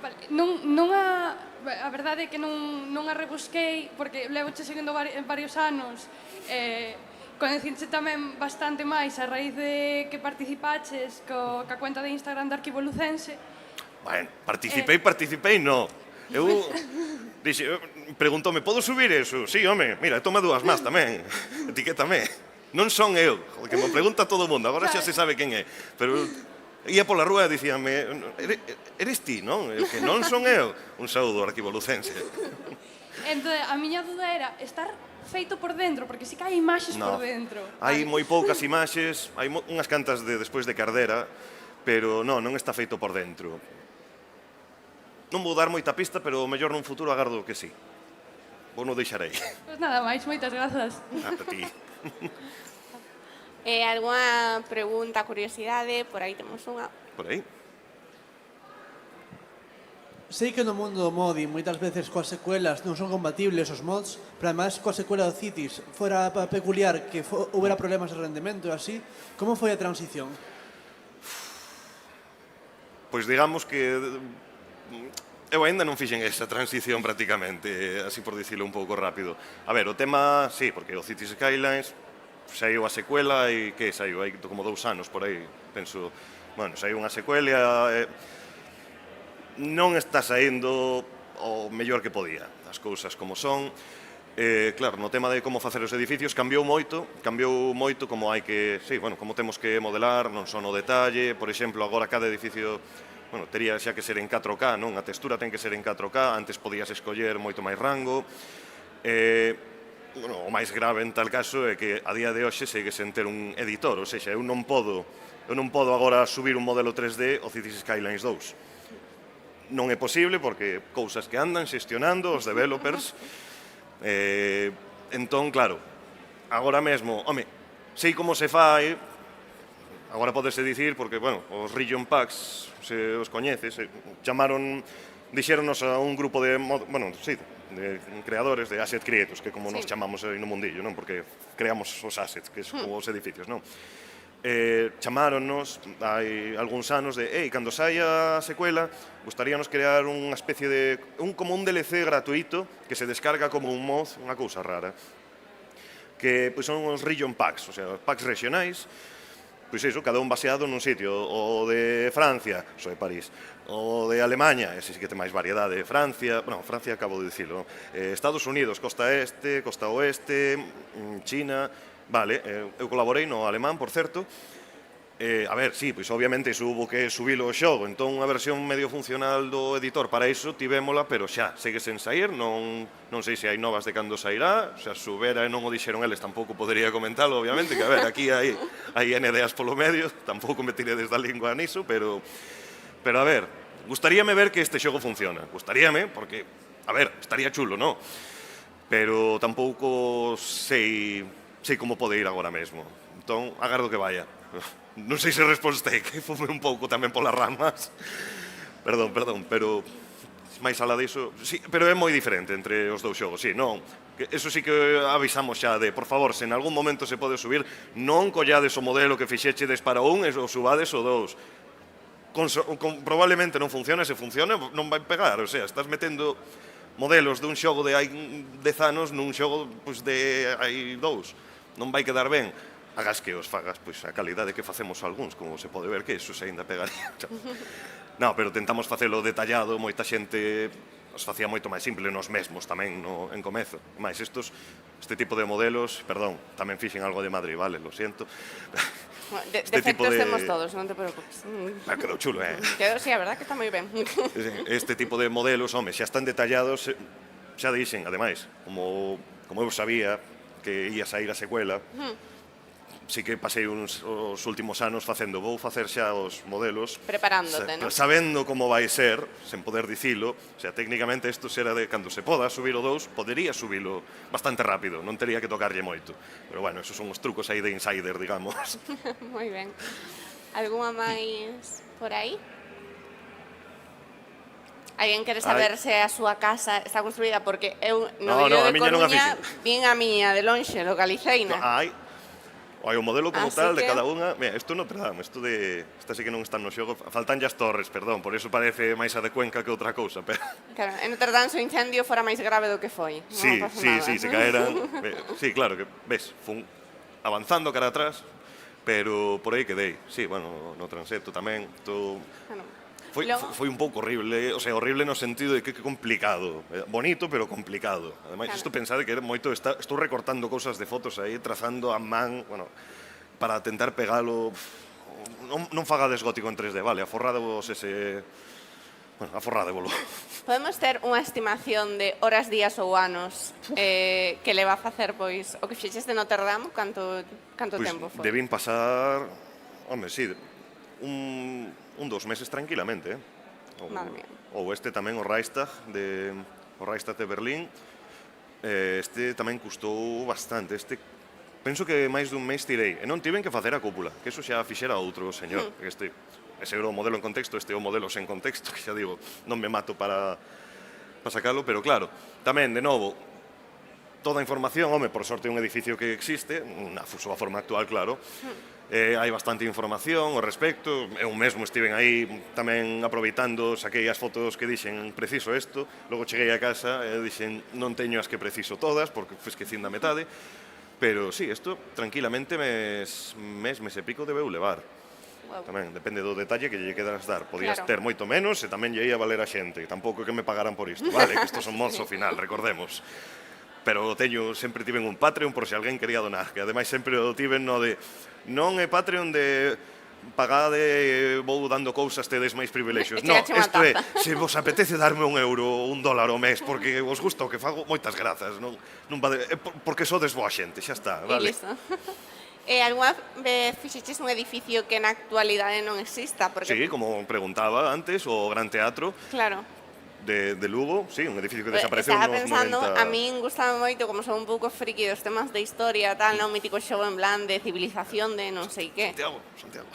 Speaker 3: Vale, a verdade é que non a rebusquei, porque levo che seguindo varios anos, coñecinche tamén bastante máis a raíz de que participaches ca cuenta de Instagram de Arquivo Lucense.
Speaker 2: Bueno, participei, no. Eu dixe, preguntoume, podo subir eso? Sí, home, mira, toma dúas máis tamén, etiquétame. Non son eu, que me pregunta todo o mundo, agora xa se sabe quen é. Pero ia pola rúa e dicíame, eres ti, non? Que non son eu. Un saúdo, Arquivo Lucense.
Speaker 3: Entón, a miña duda era estar feito por dentro, porque si que hai imaxes por dentro.
Speaker 2: Hai moi poucas imaxes, hai unhas cantas despois de Cardera, pero non está feito por dentro. Non vou dar moita pista, pero mellor nun futuro agardo que sí. Vou non deixarei.
Speaker 3: Pois nada máis, moitas grazas.
Speaker 2: A ti.
Speaker 1: Alguna pregunta, curiosidade? Por aí temos unha.
Speaker 2: Por aí.
Speaker 4: Sei que no mundo do modi moitas veces coas secuelas non son compatibles os mods, pero además coa secuela do Cities fora peculiar que houbera problemas de rendemento e así, como foi a transición?
Speaker 2: Pois digamos que eu ainda non fixen esa transición prácticamente, así por dicilo un pouco rápido. A ver, o tema, sí, porque o Cities Skylines saiu a secuela e que saiu hai como 2 anos por aí, penso, bueno, saiu unha secuela non está saindo o mellor que podía, as cousas como son. Claro, no tema de como facer os edificios cambiou moito como hai que, sí, bueno, como temos que modelar, non son o detalle, por exemplo, agora cada edificio, bueno, tería xa que ser en 4K, non? A textura ten que ser en 4K, antes podías escoller moito máis rango. Bueno, o máis grave en tal caso é que a día de hoxe segue sen ter un editor, ou seja, eu non podo agora subir un modelo 3D o Cities Skylines 2. Non é posible porque cousas que andan xestionando os developers. Entón, claro, agora mesmo, home, sei como se fai, agora podese dicir, porque, bueno, os region packs, se os coñeces, dixéronos a un grupo de, bueno, sí, de creadores de asset creators, que como nos chamamos aí no mundillo, non? Porque creamos os assets, que son os edificios, non? Chamáronnos hai algúns anos de cando saia a secuela gustaríanos crear unha especie de como un DLC gratuito que se descarga como un mod, unha cousa rara que pois son os region packs, o sea, packs regionais, pois iso, cada un baseado nun sitio, o de Francia, so de París, o de Alemanha, ese sí que ten máis variedade, Francia, bueno, Francia acabo de dicilo, Estados Unidos, costa este, costa oeste, China. Vale, eu colaborei no alemán, por certo. A ver, sí, pois obviamente iso hubo que subilo o xogo, entón unha versión medio funcional do editor para iso tivémola, pero xa, segue sen sair, non sei se hai novas de cando sairá, xa subera e non o dixeron eles, tampouco podería comentalo, obviamente, que a ver, aquí hai NDAs polo medio, tampouco me tiré desde a lingua niso, pero a ver, gustaríame ver que este xogo funciona, gustaríame, porque, a ver, estaría chulo, non? Pero tampouco sei como pode ir agora mesmo. Entón, agardo que vaya. Non sei se respostei, que fume un pouco tamén polas ramas. Perdón, pero máis alá diso, sí, pero é moi diferente entre os dous xogos, sí, non. Eso sí que avisamos xa de, por favor, se en algún momento se pode subir, non collades o modelo que fixechedes para un e o subades o dous. Probablemente non funciona, se funciona non vai pegar, o sea, estás metendo modelos dun xogo de hai 10 anos nun xogo de hai 2. Non vai quedar ben, agas que os fagas a calidade que facemos algúns, como se pode ver que eso se ainda pegaría. Non, pero tentamos facelo detallado, moita xente os facía moito máis simple nos mesmos tamén en comezo. Mais este tipo de modelos, perdón, tamén fixen algo de Madrid, vale, lo siento.
Speaker 1: Defectos temos todos, non te preocupes.
Speaker 2: Quedou chulo,
Speaker 1: Quedou, sí, a verdad que está moi ben.
Speaker 2: Este tipo de modelos, home, xa están detallados, xa dixen, ademais, como eu sabía que ia sair a secuela, sí que pasei os últimos anos vou facer xa os modelos
Speaker 1: preparándote, non?
Speaker 2: Sabendo como vai ser, sen poder dicilo, o sea, técnicamente isto será de cando se poda subir o 2, podería subilo bastante rápido, non tería que tocarlle moito, pero bueno, esos son os trucos aí de insider, digamos.
Speaker 1: Moi ben. Algúna máis por aí? Alguén quere saber se a súa casa está construída, porque eu no
Speaker 2: No,
Speaker 1: vídeo
Speaker 2: a
Speaker 1: de
Speaker 2: miña non a
Speaker 1: Coruña vin a miña de lonxe, localiceina.
Speaker 2: Hai o modelo como
Speaker 1: Así
Speaker 2: tal de
Speaker 1: que-
Speaker 2: cada unha. Mira, isto Notre Dame, esta sí que non está no xogo. Faltan as torres, perdón, por eso parece máis a de Cuenca que outra cousa, pero
Speaker 1: Claro, en Notre Dame o incendio fora máis grave do que foi. Non
Speaker 2: sí,
Speaker 1: pasa
Speaker 2: sí,
Speaker 1: nada.
Speaker 2: sí, se caeran. Sí, claro, que ves, fun avanzando cara atrás, pero por aí quedei. Sí, bueno, no transeto tamén,
Speaker 1: Bueno,
Speaker 2: Foi
Speaker 1: logo-
Speaker 2: un pouco horrible, o sea, horrible no sentido de que complicado. Bonito, pero complicado. Ademais,
Speaker 1: Claro.
Speaker 2: isto pensade que era moito... Estou recortando cousas de fotos aí, trazando a man, bueno, para tentar pegalo... Non fagades gótico en 3D, vale, aforradevos ese... Bueno, aforradevolo.
Speaker 1: Podemos ter unha estimación de horas, días ou anos que leva a facer pois o que fixeches de Notre Dame, canto
Speaker 2: Pois
Speaker 1: tempo foi?
Speaker 2: debín pasar... Home, sí, un 2 meses tranquilamente,
Speaker 1: Madre mía.
Speaker 2: Ou este tamén, o Reichstag de Berlín, este tamén custou bastante. Este penso que máis dun mes tirei, e non tiven que facer a cúpula, que eso xa fixera outro señor. Ese era o modelo en contexto, este é o modelo sen contexto, que xa digo, non me mato para sacalo, pero claro, tamén, de novo, toda a información, home, por sorte é un edificio que existe, na súa forma actual, claro, hai bastante información ao respecto, eu mesmo estiven aí tamén aproveitando, saquei as fotos que dixen preciso isto, logo cheguei a casa e dixen non teño as que preciso todas porque fui esquecín da metade, pero sí, isto tranquilamente mes e pico debeu levar.
Speaker 1: Wow.
Speaker 2: Tamén, depende do detalle que lle quedas dar. Podías
Speaker 1: Claro.
Speaker 2: ter moito menos e tamén lle ia valer a xente, tampouco que me pagaran por isto, vale, que isto son mods ao final, recordemos. Pero sempre tiven un Patreon por se alguén quería donar, que ademais sempre o tiven no de non é Patreon de pagade, vou dando cousas, tedes máis privilexios. No,
Speaker 1: Chegache unha
Speaker 2: isto é,
Speaker 1: taza.
Speaker 2: se vos apetece darme €1 ou $1 ao mes porque vos gusta o que fago, moitas grazas, non porque sodes boa xente, xa está,
Speaker 1: E
Speaker 2: vale.
Speaker 1: listo. Algunha vez fixeches un edificio que na actualidade non exista? Porque,
Speaker 2: Sí, como preguntaba antes, o Gran Teatro
Speaker 1: claro,
Speaker 2: de Lugo, sí, un edificio que desapareceu
Speaker 1: estaba
Speaker 2: nos
Speaker 1: pensando,
Speaker 2: 90.
Speaker 1: a min gustaba moito, como son un pouco friki dos temas de historia, tal, non, mítico xogo en plan de civilización de non sei que.
Speaker 2: Santiago.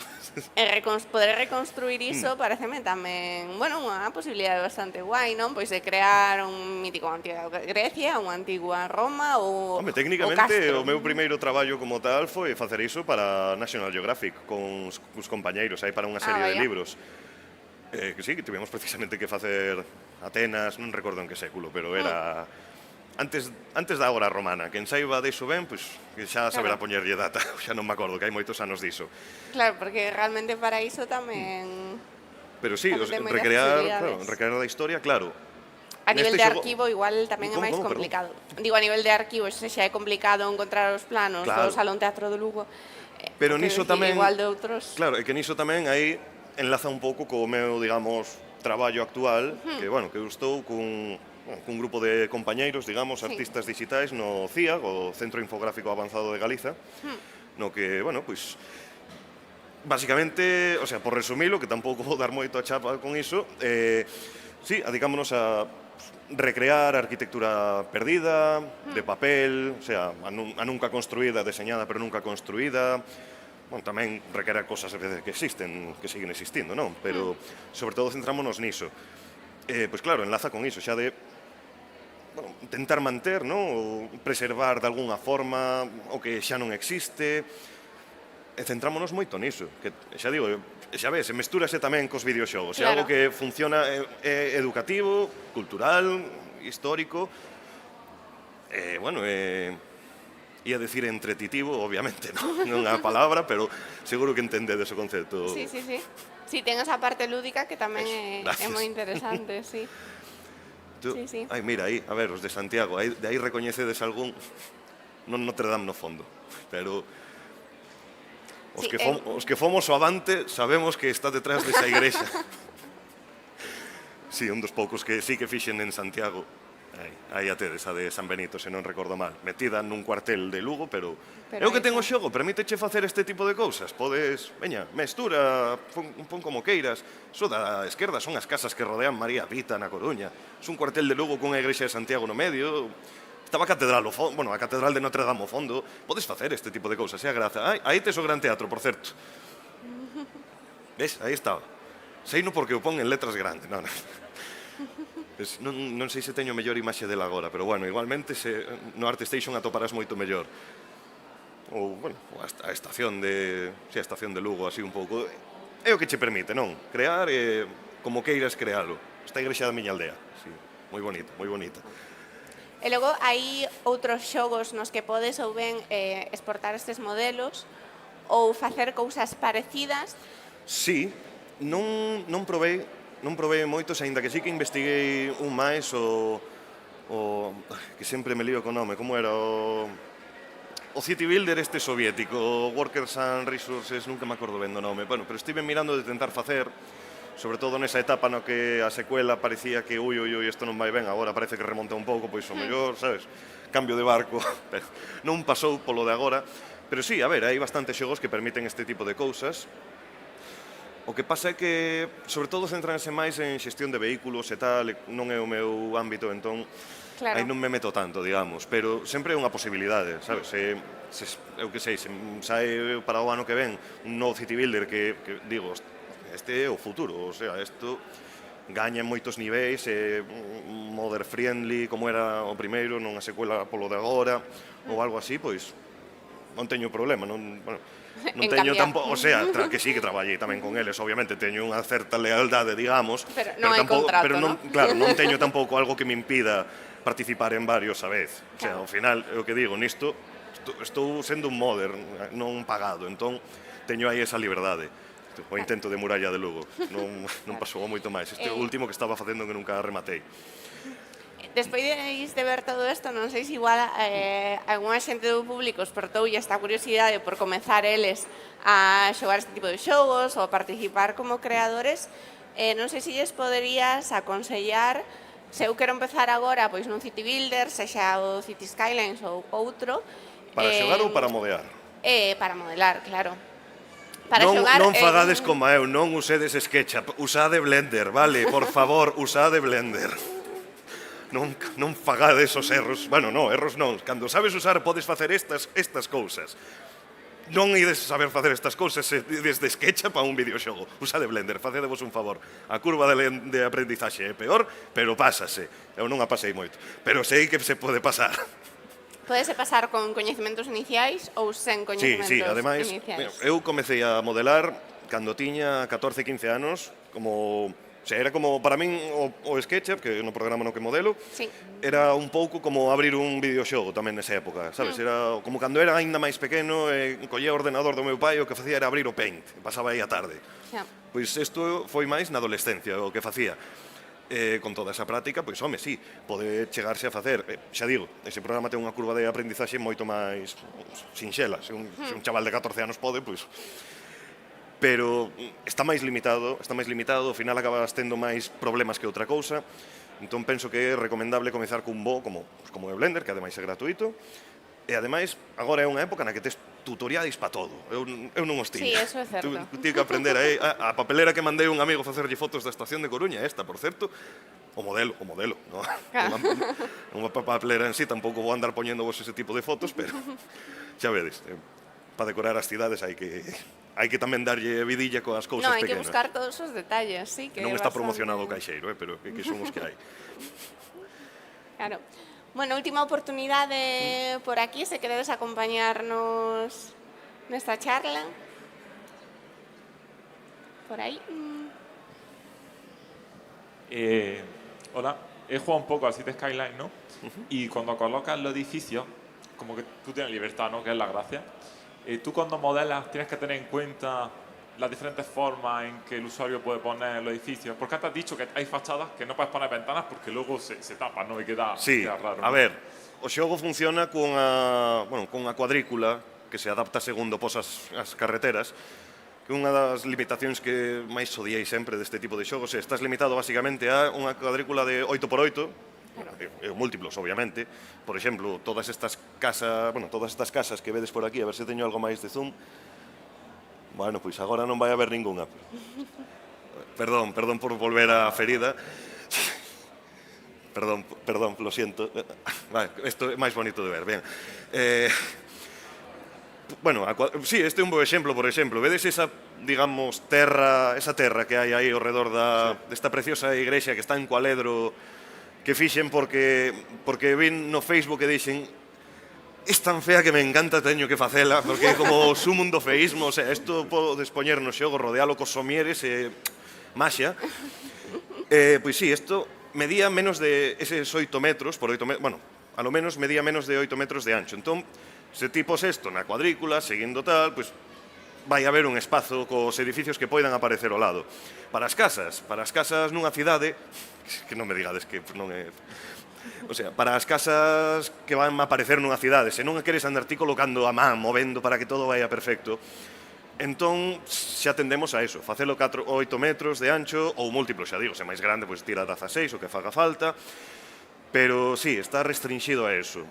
Speaker 1: Poder reconstruir iso pareceme tamén, bueno, unha posibilidade bastante guai, non? Pois de crear un mítico antiga Grecia, unha antigua Roma ou
Speaker 2: Home,
Speaker 1: o
Speaker 2: técnicamente,
Speaker 1: Castro.
Speaker 2: o meu primeiro traballo como tal foi facer iso para National Geographic, con os compañeiros, aí para unha serie de
Speaker 1: vaya.
Speaker 2: libros. Que sí, que tivemos precisamente que facer Atenas, non recordo en que século, pero era antes da hora romana. Quen saiba diso ben, pois que xa saberá
Speaker 1: Claro.
Speaker 2: poñerlle data. Xa non me acordo, que hai moitos anos diso.
Speaker 1: Claro, porque realmente para iso tamén
Speaker 2: Pero sí,
Speaker 1: Tamén ten moitas
Speaker 2: recrear
Speaker 1: posibilidades.
Speaker 2: da historia, claro.
Speaker 1: a nivel
Speaker 2: Neste
Speaker 1: de
Speaker 2: xogo-
Speaker 1: arquivo igual tamén é
Speaker 2: Como,
Speaker 1: máis
Speaker 2: perdón?
Speaker 1: complicado. Digo, a nivel de arquivo ese xa é complicado encontrar os planos
Speaker 2: Claro.
Speaker 1: do Salón Teatro de Lugo.
Speaker 2: Pero
Speaker 1: Quero
Speaker 2: niso
Speaker 1: dicir,
Speaker 2: tamén...
Speaker 1: igual de outros.
Speaker 2: Claro, é que niso tamén aí enlaza un pouco co meu, digamos, traballo actual, que, bueno, que eu estou cun grupo de compañeiros, digamos,
Speaker 1: Sí.
Speaker 2: artistas digitais no CIAG, o Centro Infográfico Avanzado de Galiza, no que, bueno, pois, basicamente, o sea, por resumilo, que tampouco vou dar moito a chapa con iso, sí, adicámonos a recrear a arquitectura perdida, de papel, o sea, a nunca construída, deseñada pero nunca construída. Bueno, tamén requere cosas que existen, que siguen existindo, non? Pero, sobre todo, centrámonos niso. Pois claro, enlaza con iso, xa de bueno, tentar manter, non? Ou preservar de alguna forma o que xa non existe. E centrámonos moito niso, que xa digo, xa ves, mestúrase tamén cos videoxogos, é
Speaker 1: Claro.
Speaker 2: algo que funciona, é educativo, cultural, histórico, bueno, ia decir entretitivo, obviamente, non é a palabra, pero seguro que entendedes o concepto.
Speaker 1: Sí, sí, sí. Sí, ten esa parte lúdica que tamén é
Speaker 2: Gracias.
Speaker 1: moi interesante, sí. Sí, sí.
Speaker 2: Ai, mira, aí, a ver, os de Santiago, de aí recoñecedes algún, non Notre Dame no fondo, pero os,
Speaker 1: Sí,
Speaker 2: os que fomos o avante sabemos que está detrás desa igrexa. Sí, un dos poucos que sí que fixen en Santiago. Aí a tedes, a de San Benito, se non recordo mal. Metida nun cuartel de Lugo, pero eu que
Speaker 1: aí
Speaker 2: ten o
Speaker 1: está.
Speaker 2: xogo, permíteche facer este tipo de cousas. Podes, veña, mestura, pon como queiras. Iso da esquerda son as casas que rodean María Pita na Coruña. É un cuartel de Lugo cunha igrexa de Santiago no medio. Estaba a catedral ao fondo, bueno, a catedral de Notre Dame ao fondo. Podes facer este tipo de cousas, é a graza. Aí tes o Gran Teatro, por certo. Ves, aí estaba. Sei no porque o pon en letras grandes, non. Non sei se teño mellor imaxe dela agora, pero bueno, igualmente no ArtStation atoparás moito mellor. Ou, bueno, a estación de Lugo, así un pouco. É o que che permite, non? Crear como queiras crealo. Esta igrexa da miña aldea, sí, moi bonita, moi bonita.
Speaker 1: E logo hai outros xogos nos que podes ou ben exportar estes modelos ou facer cousas parecidas.
Speaker 2: Sí, non provei moitos, aínda que sí que investiguei un máis que sempre me lío co nome, como era o City Builder este soviético, o Workers and Resources, nunca me acordo ben do nome, bueno, pero estive mirando de tentar facer, sobre todo nesa etapa no que a secuela parecía que ui, isto non vai ben, agora parece que remonta un pouco, pois o mellor, sabes, cambio de barco, pero non pasou polo de agora, pero sí, a ver, hai bastantes xogos que permiten este tipo de cousas. O que pasa é que, sobre todo, centranse máis en xestión de vehículos e tal, non é o meu ámbito, entón, aí non me meto tanto, digamos, pero sempre é unha posibilidade, sabes? Eu que sei, se sae para o ano que ven un novo City Builder que digo, este é o futuro, o sea, isto gaña en moitos niveis, modern friendly, como era o primeiro, non a secuela polo de agora, ou algo así, pois non teño problema, non teño tampouco, o sea, que sí que traballei tamén con eles, obviamente teño unha certa lealdade, digamos,
Speaker 1: pero non hai contrato, non?
Speaker 2: Claro, non teño tampouco algo que me impida participar en varios a vez. O sea, ao final, é o que digo, nisto estou sendo un modern, non pagado, entón teño aí esa liberdade. O intento de Muralla de Lugo, non pasou moito máis. Este é o último que estaba facendo que nunca rematei.
Speaker 1: Despois de ver todo isto, non sei se igual algunha xente do público espertoulle esta curiosidade por comezar eles a xogar este tipo de xogos ou a participar como creadores. Non sei se lles poderías aconsellar, se eu quero empezar agora pois nun City Builder, sexa o City Skylines ou outro.
Speaker 2: Para xogar ou para modear?
Speaker 1: Para modelar, claro. Para xogar,
Speaker 2: non fagades como eu, non usedes SketchUp, usade Blender, vale? Por favor, usade Blender. Non fagades os erros, bueno, non, erros non, cando sabes usar podes facer estas cousas. Non ides saber facer estas cousas desde SketchUp a un videoxogo. Usade Blender, facedevos un favor. A curva de aprendizaxe é peor, pero pásase. Eu non a pasei moito, pero sei que se pode pasar.
Speaker 1: Podese pasar con coñecementos iniciais ou sen coñecementos
Speaker 2: iniciais? Sí, ademais, eu comecei a modelar cando tiña 14-15 anos, como... O sea, era como, para min, o SketchUp, que no programa no que modelo, era un pouco como abrir un videoxogo tamén nesa época, sabes? Era como cando era ainda máis pequeno, collía o ordenador do meu pai, o que facía era abrir o Paint, pasaba aí a tarde. Pois isto foi máis na adolescencia, o que facía. Con toda esa práctica, pois, home, sí, pode chegarse a facer. Xa digo, ese programa ten unha curva de aprendizaxe moito máis sinxela. Se un chaval de 14 anos pode, pois... Pero está máis limitado, ao final acabas tendo máis problemas que outra cousa, entón penso que é recomendable comezar cun bo como o Blender, que ademais é gratuito, e ademais agora é unha época na que tes tutoriais para todo, eu non os tiño.
Speaker 1: Sí, eso é certo.
Speaker 2: Tío que aprender aí, a papelera que mandei un amigo facerlle fotos da estación de Coruña, esta, por certo, o modelo, non? Unha papelera en sí, tampouco vou andar poñendo vos ese tipo de fotos, pero xa vedes, para decorar as cidades hai que tamén darlle vidilla coas cousas pequenas.
Speaker 1: Non, hai que buscar todos os detalles, sí.
Speaker 2: Non está promocionado o caixeiro, pero que son os que hai.
Speaker 1: Claro. Bueno, última oportunidade por aquí, se queredes acompañarnos nesta charla. Por aí.
Speaker 5: Hola, he jugado un poco al City Skyline, ¿no? Y cuando colocas los edificios, como que tú tienes libertad, ¿no? Que es la gracia. Tú cuando modelas tienes que tener en cuenta las diferentes formas en que el usuario puede poner los edificios. Porque antes has dicho que hay fachadas que no puedes poner ventanas porque luego se tapan, ¿no? Y queda raro, ¿no?
Speaker 2: A ver, o xogo funciona cunha cuadrícula que se adapta segundo posas as carreteras, que unha das limitacións que máis odiei sempre deste tipo de xogos é estás limitado basicamente a unha cuadrícula de 8x8, múltiplos, obviamente. Por exemplo, todas estas casas que vedes por aquí, a ver se teño algo máis de zoom. Bueno, pois agora non vai haber ningunha. Perdón por volver á ferida. Perdón, lo siento. Vale, isto é máis bonito de ver, ben. bueno, sí, este é un bo exemplo, por exemplo. Vedes esa, digamos, esa terra que hai aí ao redor desta preciosa igrexa que está en Cualedro, que fixen porque vin no Facebook e dixen es tan fea que me encanta, teño que facela, porque é como o sumo do feísmo, o sea, isto podes poñer no xogo, rodealo cos somieres e maxia. Pois sí, isto medía menos de eses 8 metros, por 8 metros, bueno, a lo menos medía menos de 8 metros de ancho. Entón, se ti pos isto na cuadrícula, seguindo tal, pois vai haber un espazo cos edificios que poidan aparecer ao lado. Para as casas nunha cidade, que non me digades que non é... O sea, para as casas que van a aparecer nunha cidade, se non queres andar ti colocando a man, movendo para que todo vaya perfecto, entón xa tendemos a eso, facelo 8 metros de ancho ou múltiplo, xa digo, se máis grande, pois tira 16 o que faga falta, pero sí, está restringido a eso.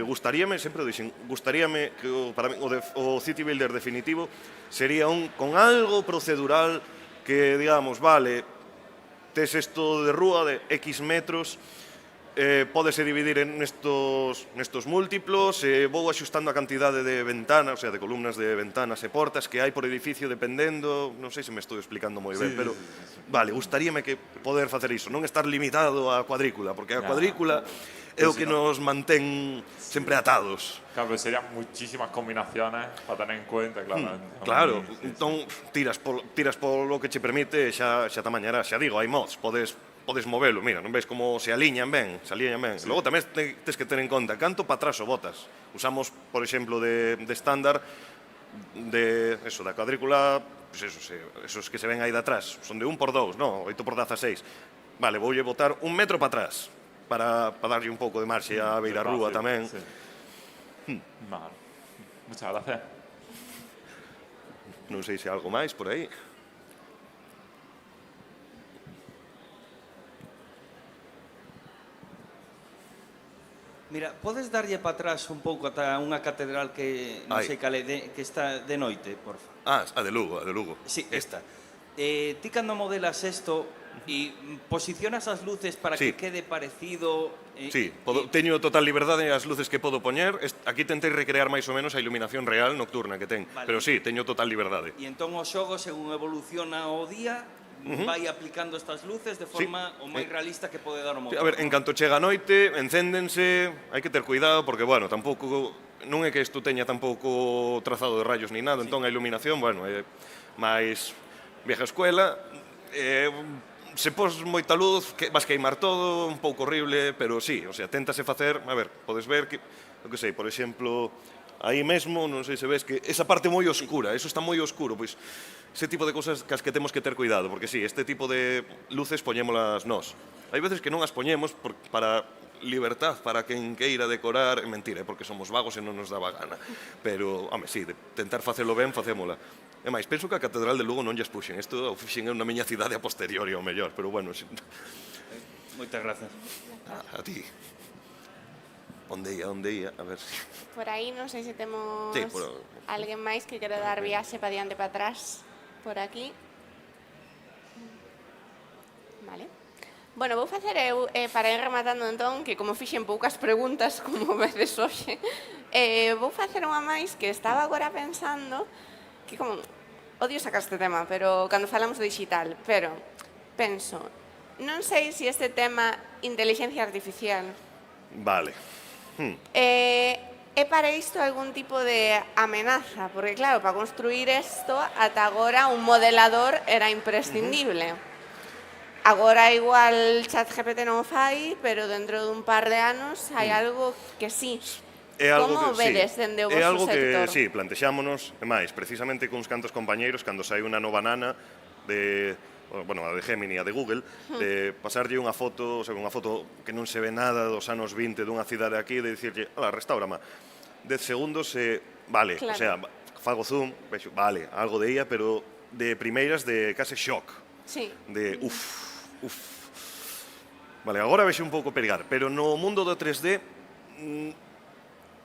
Speaker 2: Gustaríame, sempre o dixen, gustaríame que para mí, o City Builder definitivo sería con algo procedural que, digamos, vale, tes isto de rúa de X metros, pódese dividir en nestos múltiplos, vou axustando a cantidade de ventanas, o sea, de columnas de ventanas e portas que hai por edificio dependendo, non sei se me estou explicando moi ben, pero vale, gustaríame que poder facer iso, non estar limitado á cuadrícula, porque a cuadrícula é o que nos mantén sempre atados.
Speaker 5: Claro, pero serían muchísimas combinaciones para tener en cuenta, claro.
Speaker 2: Claro, entón tiras polo que che permite, xa tamañarás, xa digo, hai mods, podes movelo, mira, non ves como se aliñan ben,
Speaker 5: Sí.
Speaker 2: Logo tamén tes que ter en conta canto para atrás o botas. Usamos, por exemplo, de estándar da cuadrícula, pues esos que se ven aí de atrás, son de 1x2, no, 8x16. Vale, voulle botar 1 metro para atrás, para darlle un pouco de marxe á beira rúa tamén.
Speaker 5: Sí. Vale. Muchas gracias.
Speaker 2: Non sei se algo máis por aí.
Speaker 6: Mira, podes darlle para atrás un pouco ata unha catedral que non sei cal é, que está de noite, por favor.
Speaker 2: A de Lugo,
Speaker 6: Sí, esta. Ti cando modelas isto e posicionas as luces para
Speaker 2: Sí.
Speaker 6: que quede parecido...
Speaker 2: Sí, teño total liberdade as luces que podo poñer. Aquí tentei recrear máis ou menos a iluminación real nocturna que ten,
Speaker 6: Vale.
Speaker 2: pero sí, teño total liberdade.
Speaker 6: E entón o xogo, según evoluciona o día, vai aplicando estas luces de forma o máis realista que pode dar o motor.
Speaker 2: A ver, en canto chega a noite, encéndense, hai que ter cuidado porque, bueno, tampouco non é que isto teña tampouco trazado de rayos ni nada, entón a iluminación, bueno, é máis vieja escuela, se pos moita luz, vas queimar todo, un pouco horrible, pero sí, o sea, téntase facer, a ver, podes ver que, o que sei, por exemplo, aí mesmo, non sei se ves que esa parte moi oscura, eso está moi oscuro, pois ese tipo de cosas cas que temos que ter cuidado, porque sí, este tipo de luces poñémolas nós. Hai veces que non as poñemos para libertad, para quen queira decorar, é mentira, porque somos vagos e non nos daba gana. Pero, home, sí, de tentar facelo ben, facémola. E máis, penso que a Catedral de Lugo non lles puxen. Isto o fixen en unha miña cidade a posteriori ao mellor, pero bueno...
Speaker 6: Moitas grazas.
Speaker 2: A ti. Onde ia? A ver...
Speaker 1: Por aí non sei se temos
Speaker 2: Sí,
Speaker 1: alguén máis que quere dar viaxe para diante para atrás. Por aquí. Vale. Bueno, vou facer eu, para ir rematando entón, que como fixen poucas preguntas, como veces hoxe, vou facer unha máis que estaba agora pensando, que como, odio sacar este tema, pero cando falamos de digital, pero penso, non sei se este tema inteligencia artificial
Speaker 2: Vale.
Speaker 1: é para isto algún tipo de amenaza, porque claro, para construir isto, ata agora un modelador era imprescindible. Agora igual ChatGPT non fai, pero dentro dun par de anos hai algo que sí.
Speaker 2: É algo
Speaker 1: Como
Speaker 2: que,
Speaker 1: vedes dende o
Speaker 2: é algo
Speaker 1: vosso sector?
Speaker 2: que, sí, plantexámonos, e máis, precisamente cuns cantos compañeiros, cando sai unha nova nana de, bueno, a de Gemini, a de Google, de pasarlle unha foto, o sea, unha foto que non se ve nada dos anos 20 dunha cidade aquí, de dicirlle, ala, restaurama, 10 segundos e, vale,
Speaker 1: Claro.
Speaker 2: o sea, fago zoom, vexo, vale, algo de ía, pero de primeiras de case shock,
Speaker 1: Sí.
Speaker 2: de uf. Vale, agora vexo un pouco perigar, pero no mundo do 3D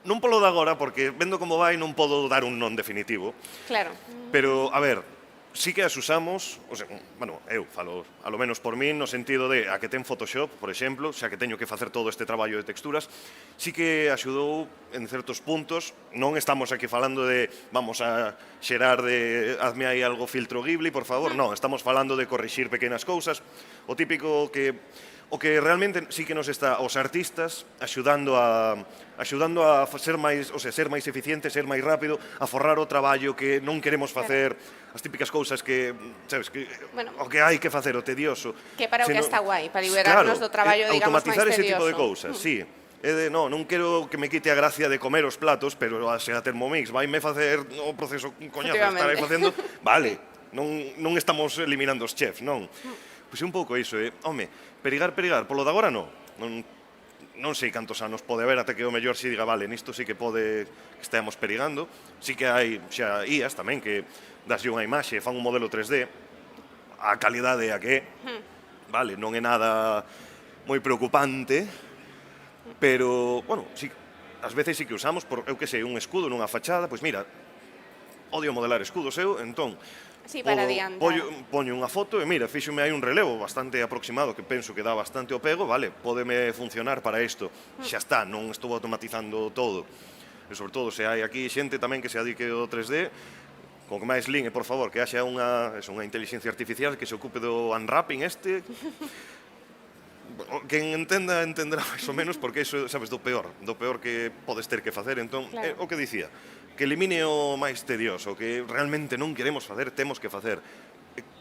Speaker 2: non polo de agora, porque vendo como vai non podo dar un non definitivo,
Speaker 1: Claro.
Speaker 2: pero, a ver, sí que as usamos, o sea, bueno, eu falo, a lo menos por min, no sentido de a que ten Photoshop, por exemplo, xa que teño que facer todo este traballo de texturas, sí que axudou en certos puntos. Non estamos aquí falando de vamos a xerar de hazme aí algo filtro Ghibli, por favor, non, estamos falando de corrixir pequenas cousas, o típico que o que realmente sí que nos está os artistas axudando a ser máis, o sea, ser máis eficiente, ser máis rápido, a forrar o traballo que non queremos facer, as típicas cousas que, sabes, que o que hai que facer, o tedioso.
Speaker 1: Que para o que está guai, para liberarnos do traballo, digamos, máis tedioso.
Speaker 2: Automatizar ese tipo de cousas, sí. Non quero que me quite a gracia de comer os platos, pero se a Thermomix vaime facer o proceso coñazo que estarei facendo, vale, non estamos eliminando os chefs, non. Pois é un pouco iso, home, perigar, polo de agora non. Non sei cantos anos pode haber até que o mellor si diga, vale, nisto sí que pode que esteamos perigando. Sí que hai xa IAs tamén que daslle unha imaxe, fan un modelo 3D, a calidade a que, vale, non é nada moi preocupante, pero, bueno, sí, ás veces sí que usamos, por, eu que sei, un escudo nunha fachada, pois mira, odio modelar escudos eu, entón,
Speaker 1: sí, para adiantar.
Speaker 2: Poño unha foto e mira, fíxome hai un relevo bastante aproximado que penso que dá bastante o pego, vale, pódeme funcionar para isto. Xa está, non estou automatizando todo. E sobre todo, se hai aquí xente tamén que se adique ao 3D, con que máis lingue, por favor, que haxa unha inteligencia artificial que se ocupe do unwrapping este. Quen entenda, entenderá máis ou menos, porque iso, sabes, do peor que podes ter que facer. Entón, o que dicía, que elimine o máis tedioso, que realmente non queremos facer, temos que facer.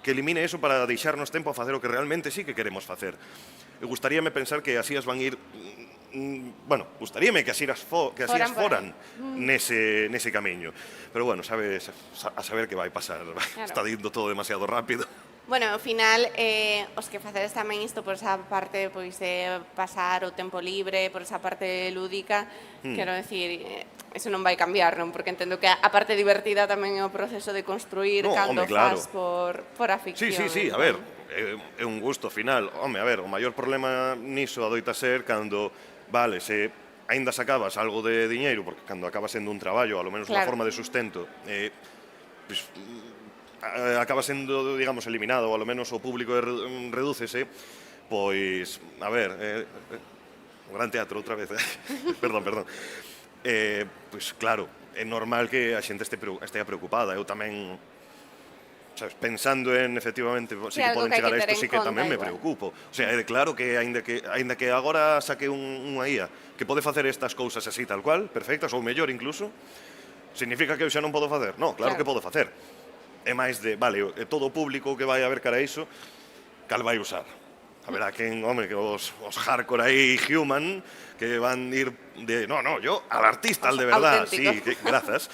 Speaker 2: Que elimine eso para deixarnos tempo a facer o que realmente sí que queremos facer. E gustaríame pensar que así as van ir... Bueno, gustaríame que así as foran nese camiño. Pero bueno, sabes, a saber que vai pasar. Está indo todo demasiado rápido.
Speaker 1: Bueno, ao final, os que facedes tamén isto por esa parte pois, de pasar o tempo libre, por esa parte lúdica, quero decir, eso non vai cambiar, non? Porque entendo que a parte divertida tamén é o proceso de construir cando faz por a ficción.
Speaker 2: Sí, a ver, é un gusto final. Home, a ver, o maior problema niso adoita ser cando, vale, se aínda sacabas algo de diñeiro, porque cando acaba sendo un traballo, a lo menos unha forma de sustento, pois acaba sendo, digamos, eliminado, ou ao menos o público redúcese, pois, a ver, o Gran Teatro outra vez, perdón. Pois claro, é normal que a xente estea preocupada. Eu tamén, sabes, pensando en, efectivamente, si que poden chegar a isto, sí que tamén me preocupo. O sea, é claro que, aínda que agora saque unha IA que pode facer estas cousas así tal cual, perfectas, ou mellor incluso, significa que eu xa non podo facer? Non, claro que podo facer. É máis de, vale, todo o público que vai a ver cara a iso, cal vai usar. Haberá quen, home, que os hardcore aí human, que van ir de, yo, al artista, al de verdad, sí, grazas.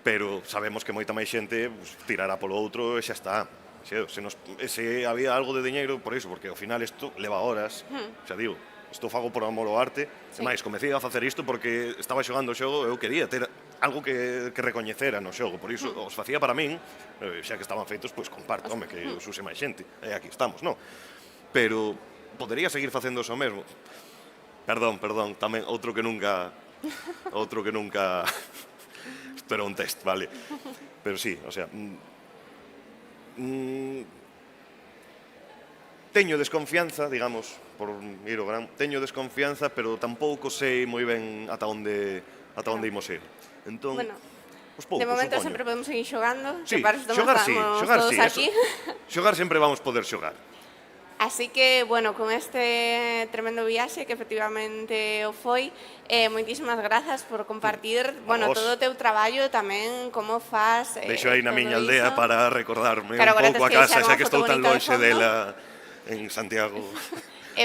Speaker 2: Pero sabemos que moita máis xente tirará polo outro e xa está. Se había algo de diñeiro por iso, porque ao final isto leva horas, xa digo, isto fago por amor ao arte, e máis, comecei a facer isto porque estaba xogando o xogo e eu quería ter algo que recoñecera no xogo, por iso os facía para min, xa que estaban feitos, pois comparto, home, que os use máis xente, e aquí estamos, non? Pero podería seguir facendo o mesmo. Perdón, tamén outro que nunca isto era un test, vale? Pero sí, o sea, teño desconfianza, digamos, por ir ao gran, teño desconfianza, pero tampouco sei moi ben ata onde imos ir. Entón,
Speaker 1: de momento sempre podemos seguir xogando.
Speaker 2: Sí, xogar sí, xogar sempre vamos poder xogar.
Speaker 1: Así que, bueno, con este tremendo viaxe que efectivamente o foi, moitísimas grazas por compartir, bueno, todo o teu traballo tamén, como faz...
Speaker 2: Deixo aí na miña aldea para recordarme un pouco a casa, xa que estou tan lonxe dela en Santiago.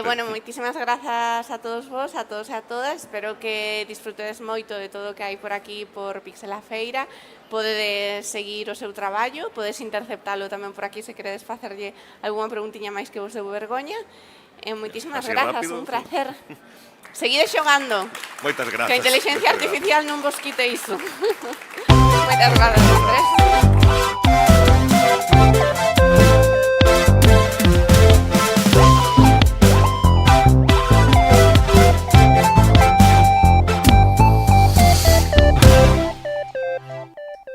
Speaker 1: Bueno, moitísimas grazas a todos vos, a todos e a todas. Espero que disfrutedes moito de todo o que hai por aquí, por Pixela Feira. Podedes seguir o seu traballo, podedes interceptalo tamén por aquí se queredes facerlle algunha preguntiña máis que vos deu vergoña. Moitísimas grazas, un placer. Seguide xogando.
Speaker 2: Moitas grazas.
Speaker 1: Que a inteligencia artificial non vos quite iso. Moitas grazas.